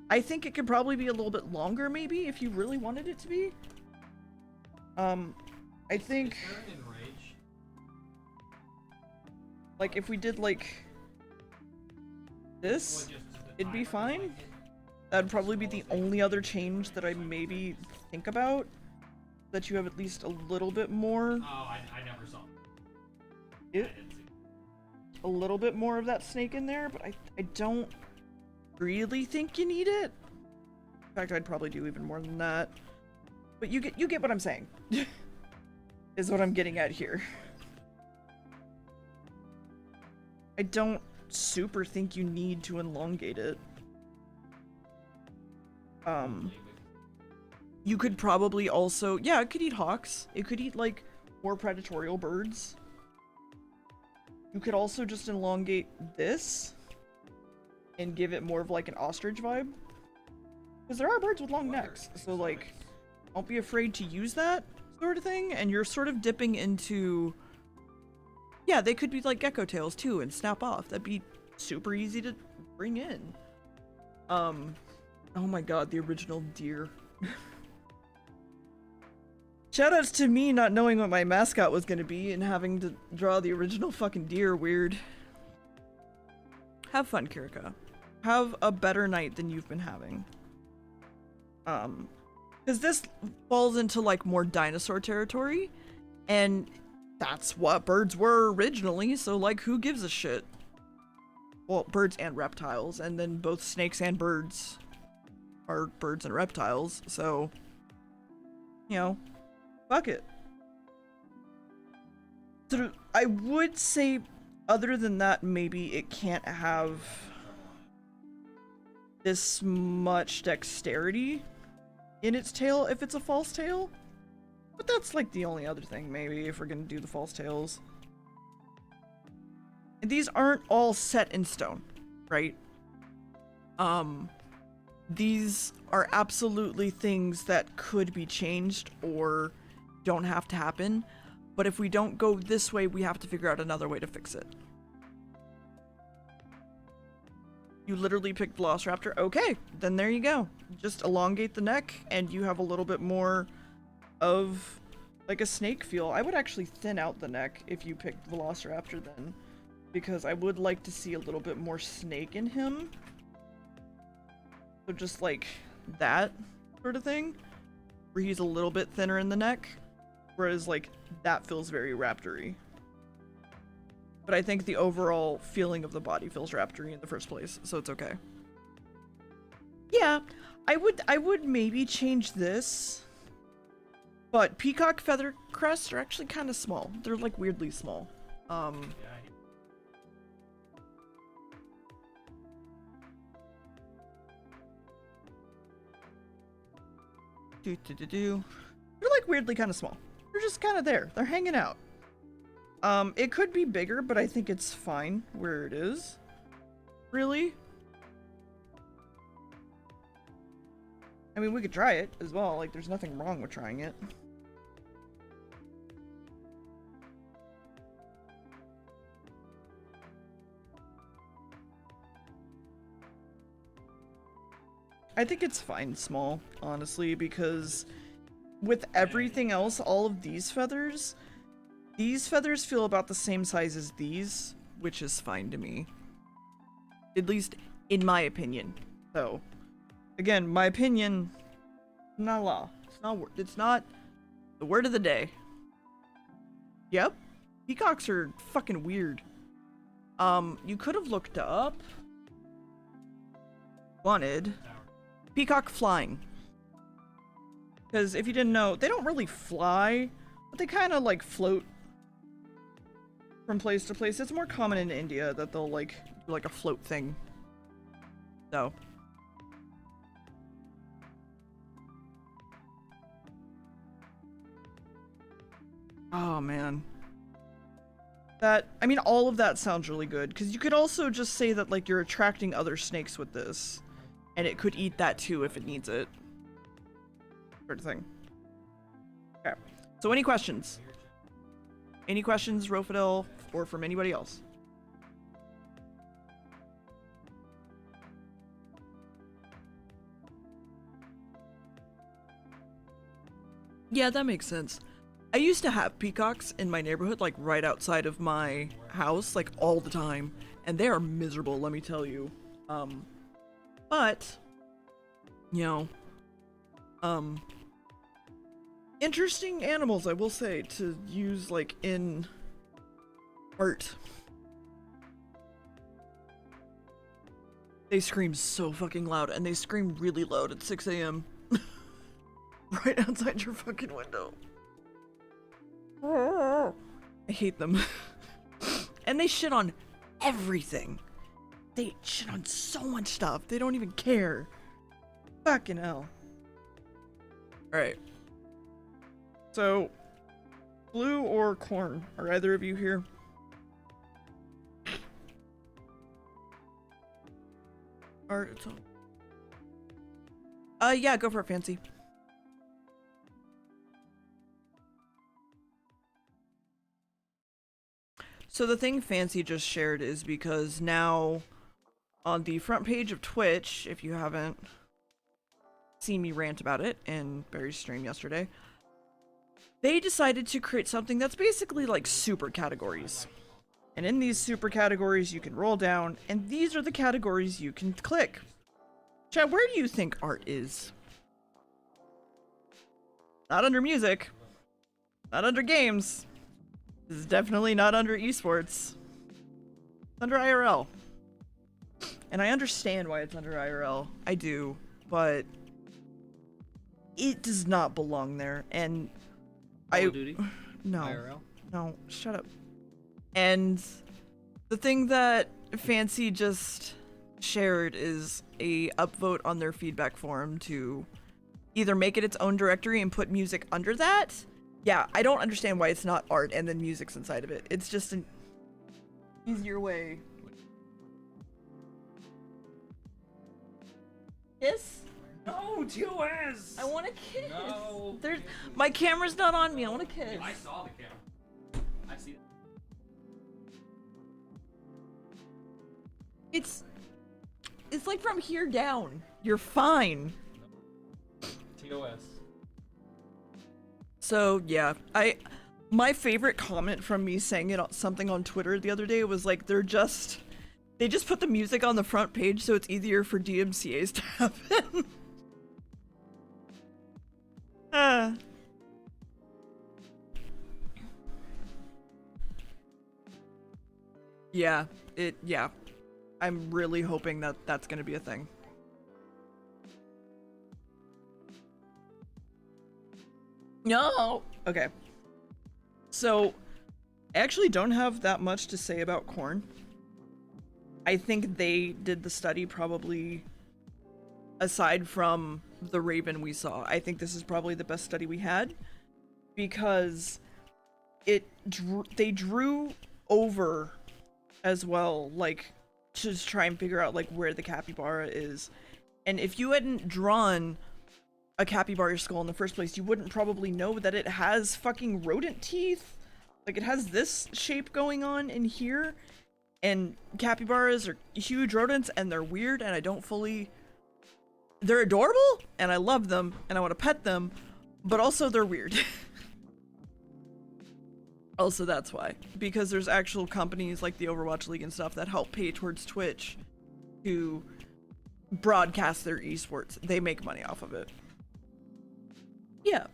I think it could probably be a little bit longer, maybe, if you really wanted it to be. I think, like, if we did, like, this, it'd be fine. That'd probably be the only other change that I maybe think about. That you have at least a little bit more. Oh, I never saw it. A little bit more of that snake in there, but I don't really think you need it. In fact, I'd probably do even more than that. But you get what I'm saying. Is what I'm getting at here. I don't super think you need to elongate it. You could probably also, yeah, it could eat hawks. It could eat, like, more predatorial birds. You could also just elongate this and give it more of, like, an ostrich vibe. Because there are birds with long necks, so, like, don't be afraid to use that sort of thing, and you're sort of dipping into, yeah, they could be like gecko tails too and snap off. That'd be super easy to bring in. Oh my god, the original deer. Shoutouts to me not knowing what my mascot was gonna be and having to draw the original fucking deer. Weird. Have fun, Kirika. Have a better night than you've been having. Because this falls into, like, more dinosaur territory, and that's what birds were originally, so, like, who gives a shit? Well, birds and reptiles, and then both snakes and birds are birds and reptiles, so, you know, fuck it. So, I would say, other than that, maybe it can't have this much dexterity in its tail if it's a false tail. But that's, like, the only other thing, maybe, if we're gonna do the false tails. And these aren't all set in stone, right? These are absolutely things that could be changed or don't have to happen. But if we don't go this way, we have to figure out another way to fix it. You literally picked Velociraptor. Okay, then there you go. Just elongate the neck and you have a little bit more of like a snake feel. I would actually thin out the neck if you picked Velociraptor then, because I would like to see a little bit more snake in him. So just like that sort of thing, where he's a little bit thinner in the neck, whereas like that feels very raptor-y. But I think the overall feeling of the body feels raptor-y in the first place, so it's okay. Yeah, I would maybe change this. But peacock feather crests are actually kind of small. They're like weirdly small. They're like weirdly kind of small. They're just kind of there. They're hanging out. It could be bigger, but I think it's fine where it is. Really? I mean, we could try it as well. Like, there's nothing wrong with trying it. I think it's fine small, honestly, because with everything else, all of these feathers feel about the same size as these, which is fine to me. At least in my opinion. So, again, my opinion, not law. It's not the word of the day. Yep. Peacocks are fucking weird. You could have looked up. Wanted. Peacock flying. Because if you didn't know, they don't really fly, but they kind of like float from place to place. It's more common in India that they'll like do like a float thing. So. Oh man. I mean, all of that sounds really good, because you could also just say that like you're attracting other snakes with this. And it could eat that too if it needs it. Sort of thing. Okay. So any questions? Any questions, Rofidel, or from anybody else? Yeah, that makes sense. I used to have peacocks in my neighborhood, like right outside of my house, like all the time. And they are miserable, let me tell you. But, you know, interesting animals, I will say, to use, like, in art. They scream so fucking loud, and they scream really loud at 6 a.m. right outside your fucking window. I hate them. And they shit on everything. They shit on so much stuff. They don't even care. Fucking hell. Alright. So, blue or corn? Are either of you here? Yeah, go for it, Fancy. So the thing Fancy just shared is because now on the front page of Twitch, if you haven't seen me rant about it in Barry's stream yesterday, they decided to create something that's basically like super categories. And in these super categories, you can roll down, and these are the categories you can click. Chad, where do you think art is? Not under music. Not under games. This is definitely not under esports. It's under IRL. And I understand why it's under IRL. I do. But it does not belong there. And Call of Duty? No. IRL? No, shut up. And the thing that Fancy just shared is a upvote on their feedback forum to either make it its own directory and put music under that. Yeah, I don't understand why it's not art and then music's inside of it. It's just an easier way. Kiss? No, TOS! I want to kiss. No. My camera's not on me. I want to kiss. I saw the camera. I see that. It's like from here down. You're fine. TOS. So yeah, my favorite comment from me saying something on Twitter the other day was like they just put the music on the front page so it's easier for DMCA's to happen. Yeah, I'm really hoping that that's gonna be a thing. No! Okay. So, I actually don't have that much to say about corn. I think they did the study probably, aside from the Raven we saw, I think this is probably the best study we had. Because they drew over as well, like, to just try and figure out, like, where the capybara is. And if you hadn't drawn a capybara skull in the first place, you wouldn't probably know that it has fucking rodent teeth. Like, it has this shape going on in here, and capybaras are huge rodents, and they're weird, and I don't fully... They're adorable, and I love them, and I want to pet them, but also they're weird. Also, that's why. Because there's actual companies like the Overwatch League and stuff that help pay towards Twitch to broadcast their esports. They make money off of it. Yeah.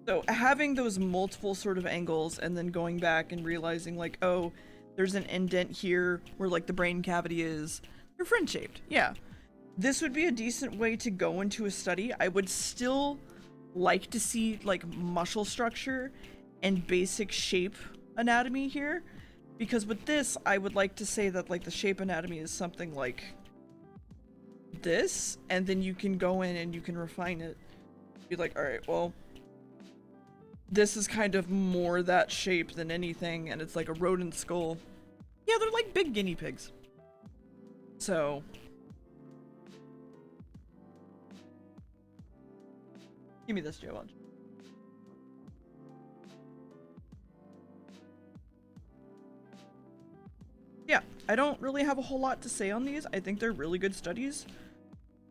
So having those multiple sort of angles and then going back and realizing like, oh, there's an indent here where like the brain cavity is. They're friend-shaped. Yeah. This would be a decent way to go into a study. I would still like to see like muscle structure and basic shape anatomy here, because with this I would like to say that like the shape anatomy is something like this, and then you can go in and you can refine it. Be like, all right, well, this is kind of more that shape than anything, and it's like a rodent skull. Yeah, they're like big guinea pigs. So give me this, Joe. Yeah, I don't really have a whole lot to say on these. I think they're really good studies.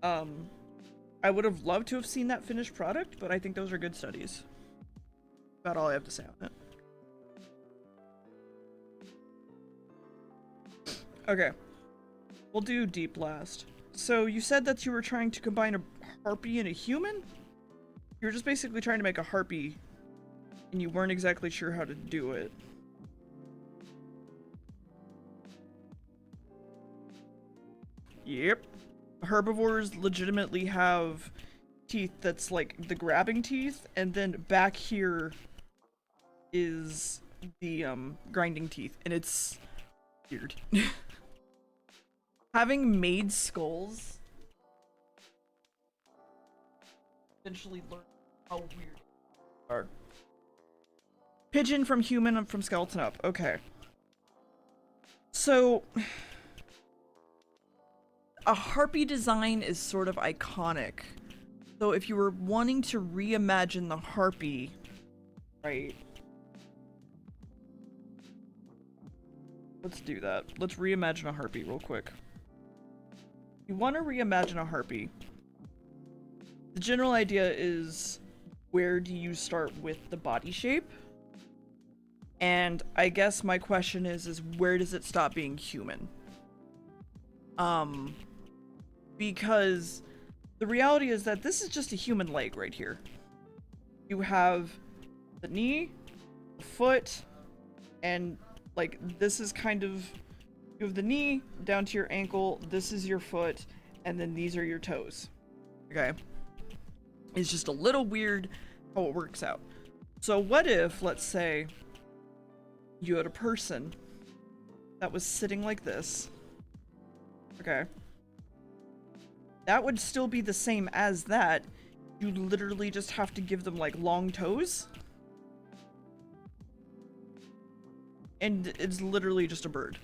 I would have loved to have seen that finished product, but I think those are good studies. About all I have to say on it. Okay. We'll do Deep Blast. So you said that you were trying to combine a harpy and a human? You were just basically trying to make a harpy, and you weren't exactly sure how to do it. Yep. Herbivores legitimately have teeth that's like the grabbing teeth, and then back here is the grinding teeth, and it's weird. Having made skulls eventually learn how weird they are. Pigeon from human and from skeleton up. Okay. So a harpy design is sort of iconic. So if you were wanting to reimagine the harpy, right? Let's do that. Let's reimagine a harpy real quick. You want to reimagine a harpy. The general idea is, where do you start with the body shape? And I guess my question is where does it stop being human? Because the reality is that this is just a human leg right here. You have the knee, the foot, and like this is kind of, you have the knee down to your ankle, this is your foot, and then these are your toes. Okay? It's just a little weird how it works out. So what if, let's say, you had a person that was sitting like this. Okay. That would still be the same as that. You literally just have to give them like long toes. And it's literally just a bird.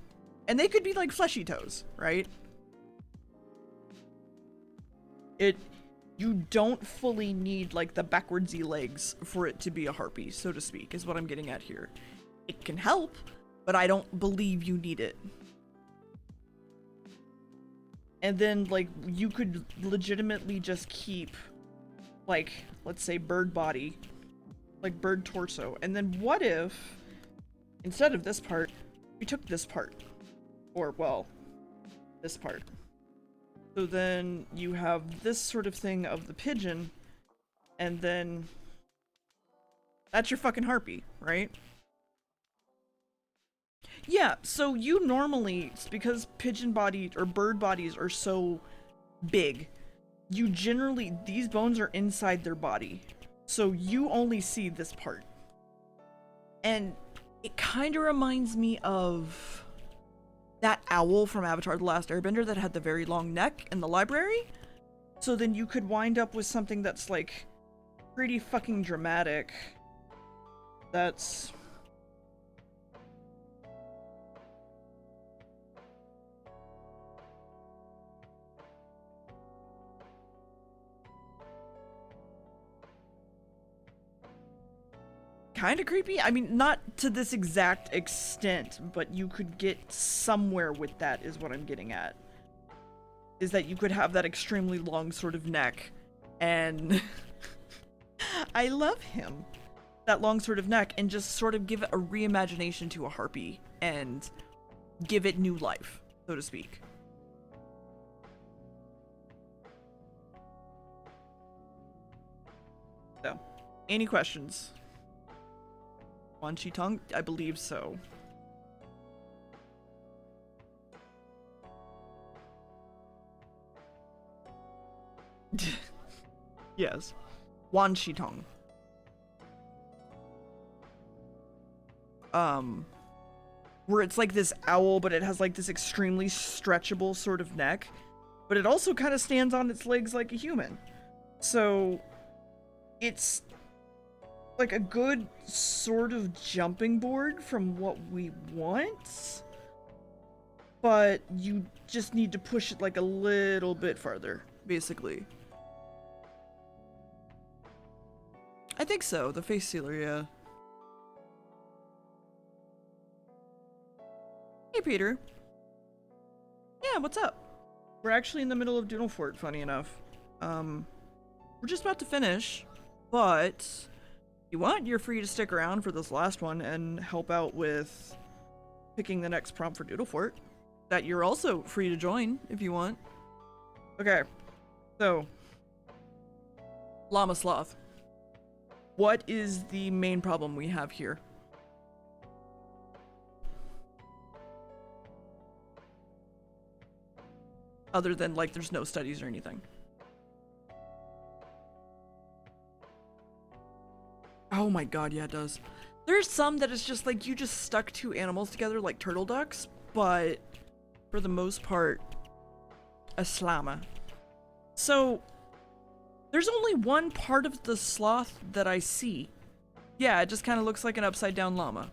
And they could be like fleshy toes, right? You don't fully need like the backwardsy legs for it to be a harpy, so to speak, is what I'm getting at here. It can help, but I don't believe you need it. And then like you could legitimately just keep like, let's say bird body, like bird torso. And then what if instead of this part, we took this part, or well, this part. So then you have this sort of thing of the pigeon, and then that's your fucking harpy, right? Yeah, so you normally, because pigeon bodies or bird bodies are so big, you generally, these bones are inside their body. So you only see this part. And it kind of reminds me of that owl from Avatar: The Last Airbender that had the very long neck in the library. So then you could wind up with something that's like pretty fucking dramatic. That's kind of creepy. I mean, not to this exact extent, but you could get somewhere with that, is what I'm getting at. Is that you could have that extremely long sort of neck, and I love him. That long sort of neck, and just sort of give it a reimagination to a harpy, and give it new life, so to speak. So, any questions? Wan Shi Tong? I believe so. Yes. Wan Shi Tong. Where it's like this owl, but it has like this extremely stretchable sort of neck, but it also kind of stands on its legs like a human. So it's like a good sort of jumping board from what we want, but you just need to push it like a little bit farther, basically. I think so, the face sealer, yeah. Hey, Peter. Yeah, what's up? We're actually in the middle of Doodle Fort, funny enough. We're just about to finish, but if you want, you're free to stick around for this last one and help out with picking the next prompt for Doodle Fort. That you're also free to join if you want. Okay, so Llama Sloth. What is the main problem we have here? Other than, like, there's no studies or anything. Oh my god, yeah, it does. There's some that it's just like you just stuck two animals together like turtle ducks, but for the most part, a llama. So, there's only one part of the sloth that I see. Yeah, it just kind of looks like an upside down llama.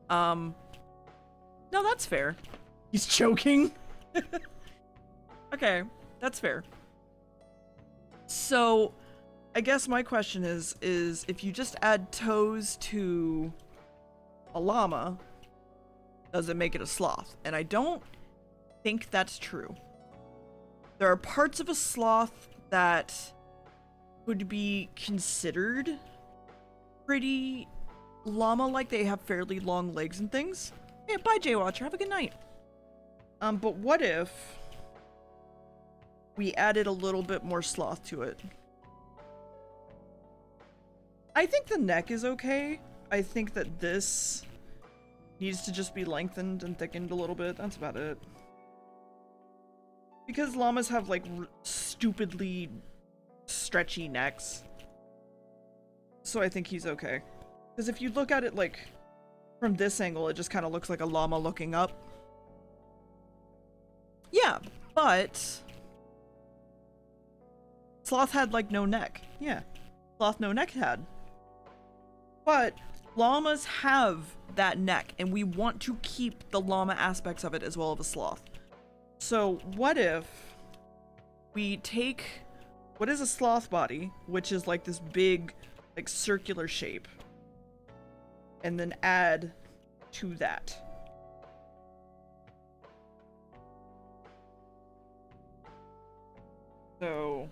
No, that's fair. He's choking. Okay, that's fair. So, I guess my question is if you just add toes to a llama, does it make it a sloth? And I don't think that's true. There are parts of a sloth that would be considered pretty llama-like. They have fairly long legs and things. Hey, bye, Jaywatcher. Have a good night. But what if we added a little bit more sloth to it? I think the neck is okay. I think that this needs to just be lengthened and thickened a little bit. That's about it. Because llamas have like stupidly stretchy necks. So I think he's okay. Because if you look at it like from this angle, it just kind of looks like a llama looking up. Yeah, but sloth had like no neck. Yeah, sloth no neck had. But llamas have that neck, and we want to keep the llama aspects of it as well as a sloth. So what if we take what is a sloth body, which is like this big, like circular shape, and then add to that. So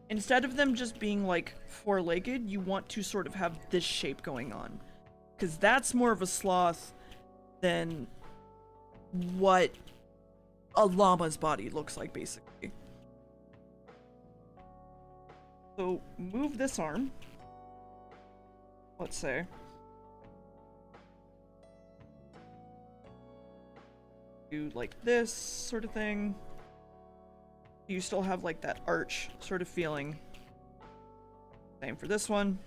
instead of them just being like four-legged, you want to sort of have this shape going on, because that's more of a sloth than what a llama's body looks like, basically. So move this arm, let's say. Do like this sort of thing. You still have like that arch sort of feeling. Same for this one.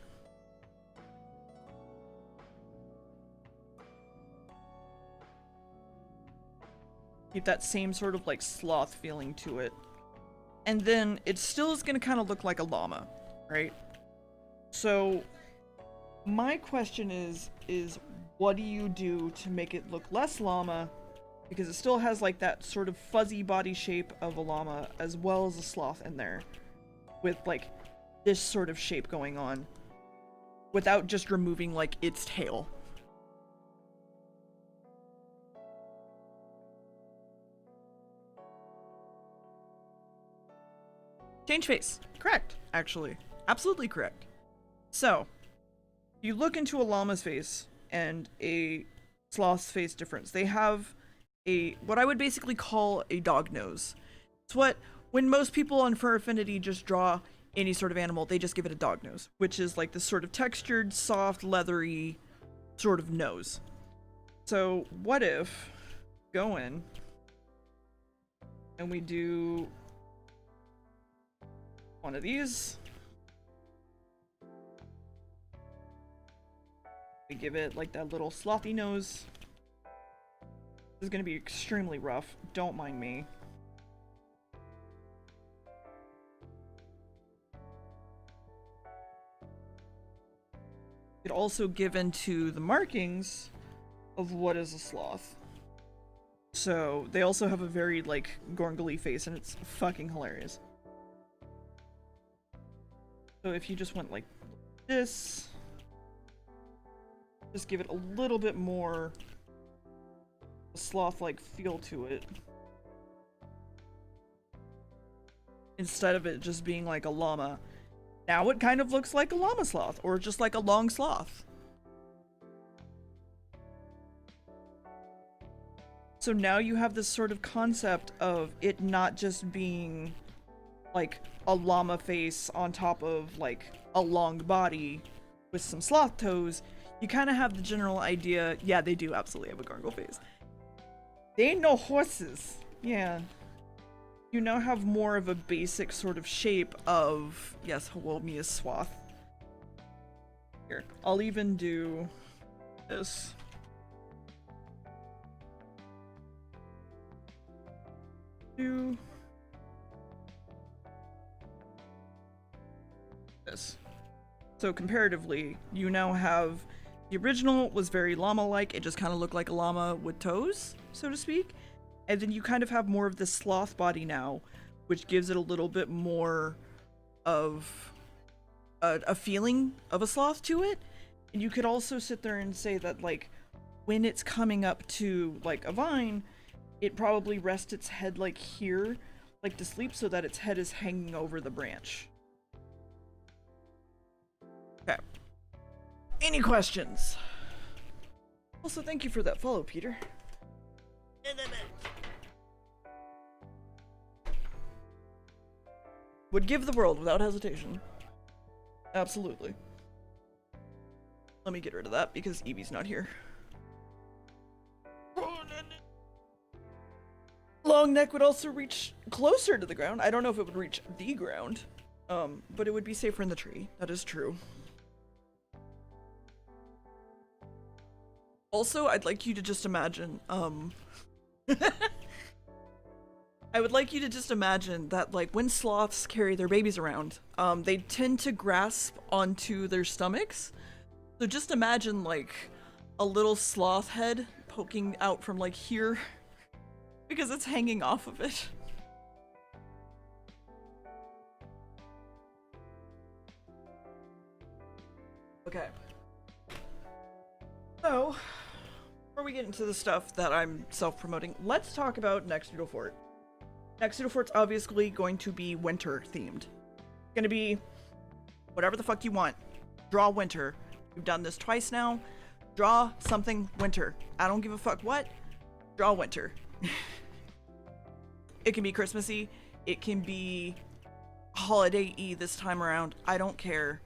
Keep that same sort of like sloth feeling to it. And then it still is going to kind of look like a llama, right? So my question is what do you do to make it look less llama? Because it still has like that sort of fuzzy body shape of a llama as well as a sloth in there, with like this sort of shape going on without just removing like its tail. Change face. Correct, actually. Absolutely correct. So, you look into a llama's face and a sloth's face difference. They have what I would basically call a dog nose. It's what, when most people on Fur Affinity just draw any sort of animal, they just give it a dog nose, which is like this sort of textured, soft, leathery sort of nose. So what if go in and we do one of these. We give it like that little slothy nose. This is going to be extremely rough. Don't mind me. It also give into the markings of what is a sloth. So they also have a very like gorgly face, and it's fucking hilarious. So if you just went like this, just give it a little bit more sloth-like feel to it, instead of it just being like a llama. Now it kind of looks like a llama sloth, or just like a long sloth. So now you have this sort of concept of it not just being like a llama face on top of like a long body with some sloth toes. You kind of have the general idea. Yeah, they do absolutely have a gargoyle face. They ain't no horses. Yeah. You now have more of a basic sort of shape of, yes, Hawolmi is swath. Here, I'll even do this. Do this. So comparatively, you now have the original was very llama-like. It just kind of looked like a llama with toes, so to speak. And then you kind of have more of this sloth body now, which gives it a little bit more of a feeling of a sloth to it. And you could also sit there and say that, like, when it's coming up to, like, a vine, it probably rests its head, like, here, like, to sleep, so that its head is hanging over the branch. Okay. Any questions? Also, thank you for that follow, Peter. Would give the world without hesitation. Absolutely. Let me get rid of that because Evie's not here. Long neck would also reach closer to the ground. I don't know if it would reach the ground, but it would be safer in the tree. That is true. Also, I'd like you to just imagine, I would like you to just imagine that, like, when sloths carry their babies around, they tend to grasp onto their stomachs. So just imagine, like, a little sloth head poking out from, like, here, because it's hanging off of it. Okay. So, before we get into the stuff that I'm self-promoting, let's talk about next Doodle Fort. Next Doodle Fort's obviously going to be winter themed. It's gonna be whatever the fuck you want. Draw winter. We've done this twice now. Draw something winter. I don't give a fuck what. Draw winter. It can be Christmassy. It can be holiday-y this time around. I don't care.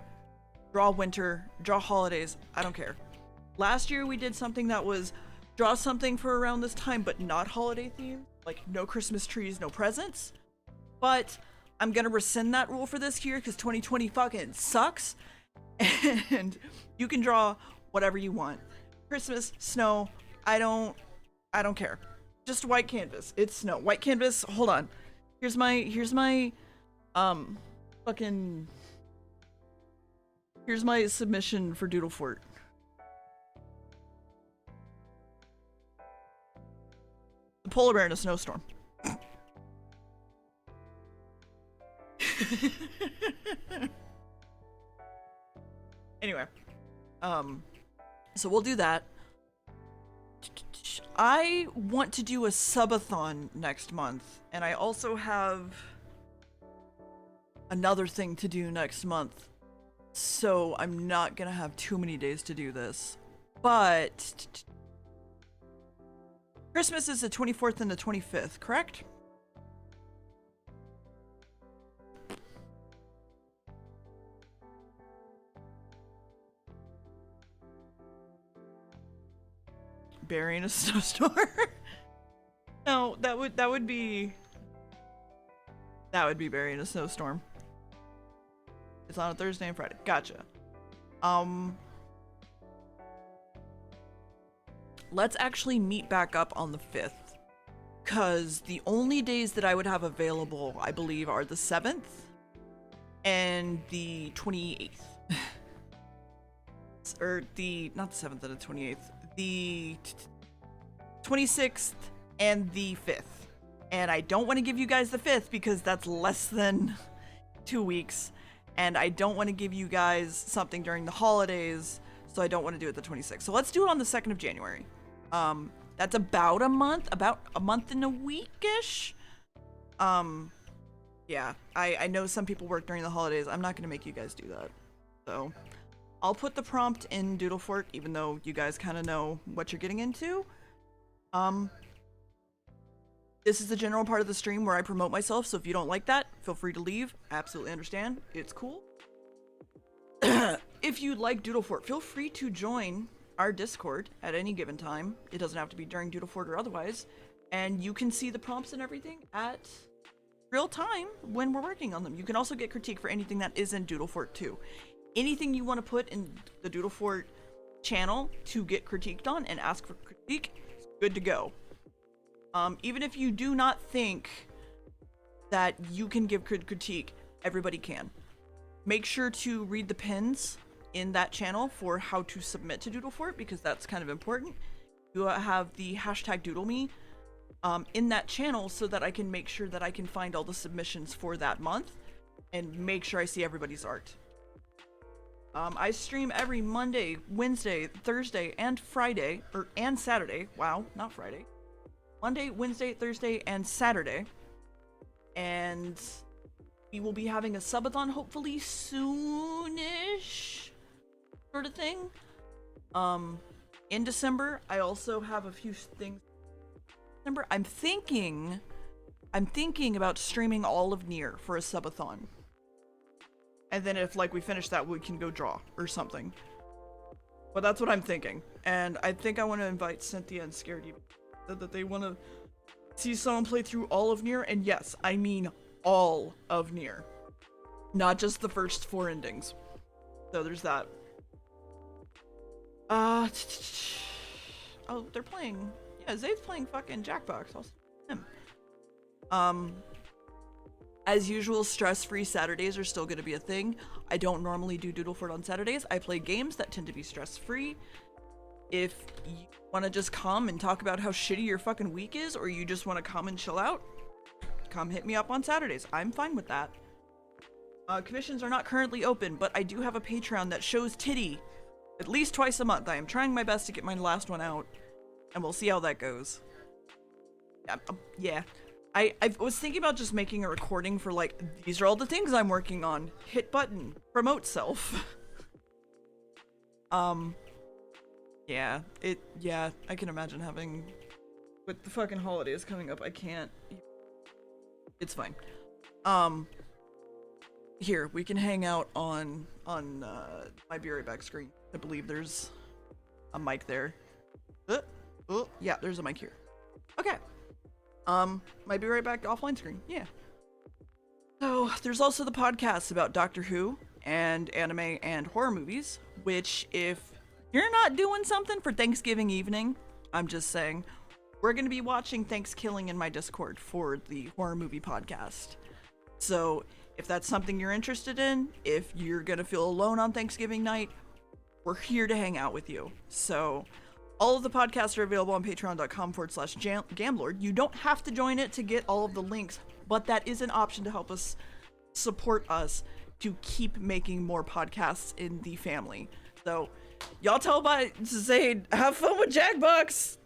Draw winter. Draw holidays. I don't care. Last year we did something that was draw something for around this time, but not holiday themed. Like no Christmas trees, no presents. But I'm gonna rescind that rule for this year because 2020 fucking sucks. And you can draw whatever you want. Christmas, snow, I don't care. Just white canvas. It's snow. White canvas, hold on. Here's my submission for Doodle Fort. The polar bear in a snowstorm. Anyway, so we'll do that. I want to do a subathon next month, and I also have another thing to do next month, so I'm not gonna have too many days to do this. But Christmas is the 24th and the 25th, correct? Burying a snowstorm? No, that would be burying a snowstorm. It's on a Thursday and Friday. Gotcha. Let's actually meet back up on the 5th. Cause the only days that I would have available, I believe, are the 7th and the 28th. Or not the 7th and the 28th. The 26th and the 5th. And I don't want to give you guys the 5th because that's less than 2 weeks. And I don't want to give you guys something during the holidays, so I don't want to do it the 26th. So let's do it on the 2nd of January. That's about a month and a week-ish. Yeah, I know some people work during the holidays. I'm not going to make you guys do that. So I'll put the prompt in Doodle Fort, even though you guys kind of know what you're getting into. This is the general part of the stream where I promote myself, so if you don't like that, feel free to leave. Absolutely understand. It's cool. If you'd like Doodle Fort, feel free to join our Discord at any given time. It doesn't have to be during Doodle Fort or otherwise. And you can see the prompts and everything at real time when we're working on them. You can also get critique for anything that is in Doodle Fort too. Anything you want to put in the Doodle Fort channel to get critiqued on and ask for critique, it's good to go. Even if you do not think that you can give critique, everybody can. Make sure to read the pins in that channel for how to submit to Doodle Fort, because that's kind of important. You have the hashtag DoodleMe in that channel so that I can make sure that I can find all the submissions for that month and make sure I see everybody's art. I stream every Monday, Wednesday, Thursday, and Friday, and Saturday. Wow, not Friday. Monday, Wednesday, Thursday, and Saturday. And we will be having a subathon hopefully soonish, sort of thing. In December, I also have a few things. December, I'm thinking about streaming all of Nier for a subathon. And then if, like, we finish that, we can go draw or something. But that's what I'm thinking. And I think I want to invite Cynthia and Scaredy that they want to see someone play through all of Nier. And yes, I mean all of Nier. Not just the first 4 endings. So there's that. Oh, they're playing. Yeah, Zayd's playing fucking Jackbox. I'll see him. As usual, stress-free Saturdays are still going to be a thing. I don't normally do Doodle Fort on Saturdays. I play games that tend to be stress-free. If you want to just come and talk about how shitty your fucking week is, or you just want to come and chill out, come hit me up on Saturdays. I'm fine with that. Commissions are not currently open, but I do have a Patreon that shows titty at least twice a month. I am trying my best to get my last one out, and we'll see how that goes. Yeah. I was thinking about just making a recording for, like, these are all the things I'm working on. Hit button. Promote self. Yeah. I can imagine having... With the fucking holidays coming up, I can't... It's fine. Here, we can hang out on my Be Right Back screen. I believe there's a mic there. Yeah, there's a mic here. Okay. My Be Right Back offline screen. Yeah. So, there's also the podcast about Doctor Who and anime and horror movies, which if you're not doing something for Thanksgiving evening, I'm just saying, we're going to be watching Thanksgiving in my Discord for the horror movie podcast. So, if that's something you're interested in, if you're going to feel alone on Thanksgiving night, we're here to hang out with you. So, all of the podcasts are available on patreon.com/Gamlord. You don't have to join it to get all of the links, but that is an option to help us support us to keep making more podcasts in the family. So, y'all tell by to say, have fun with Jackbox!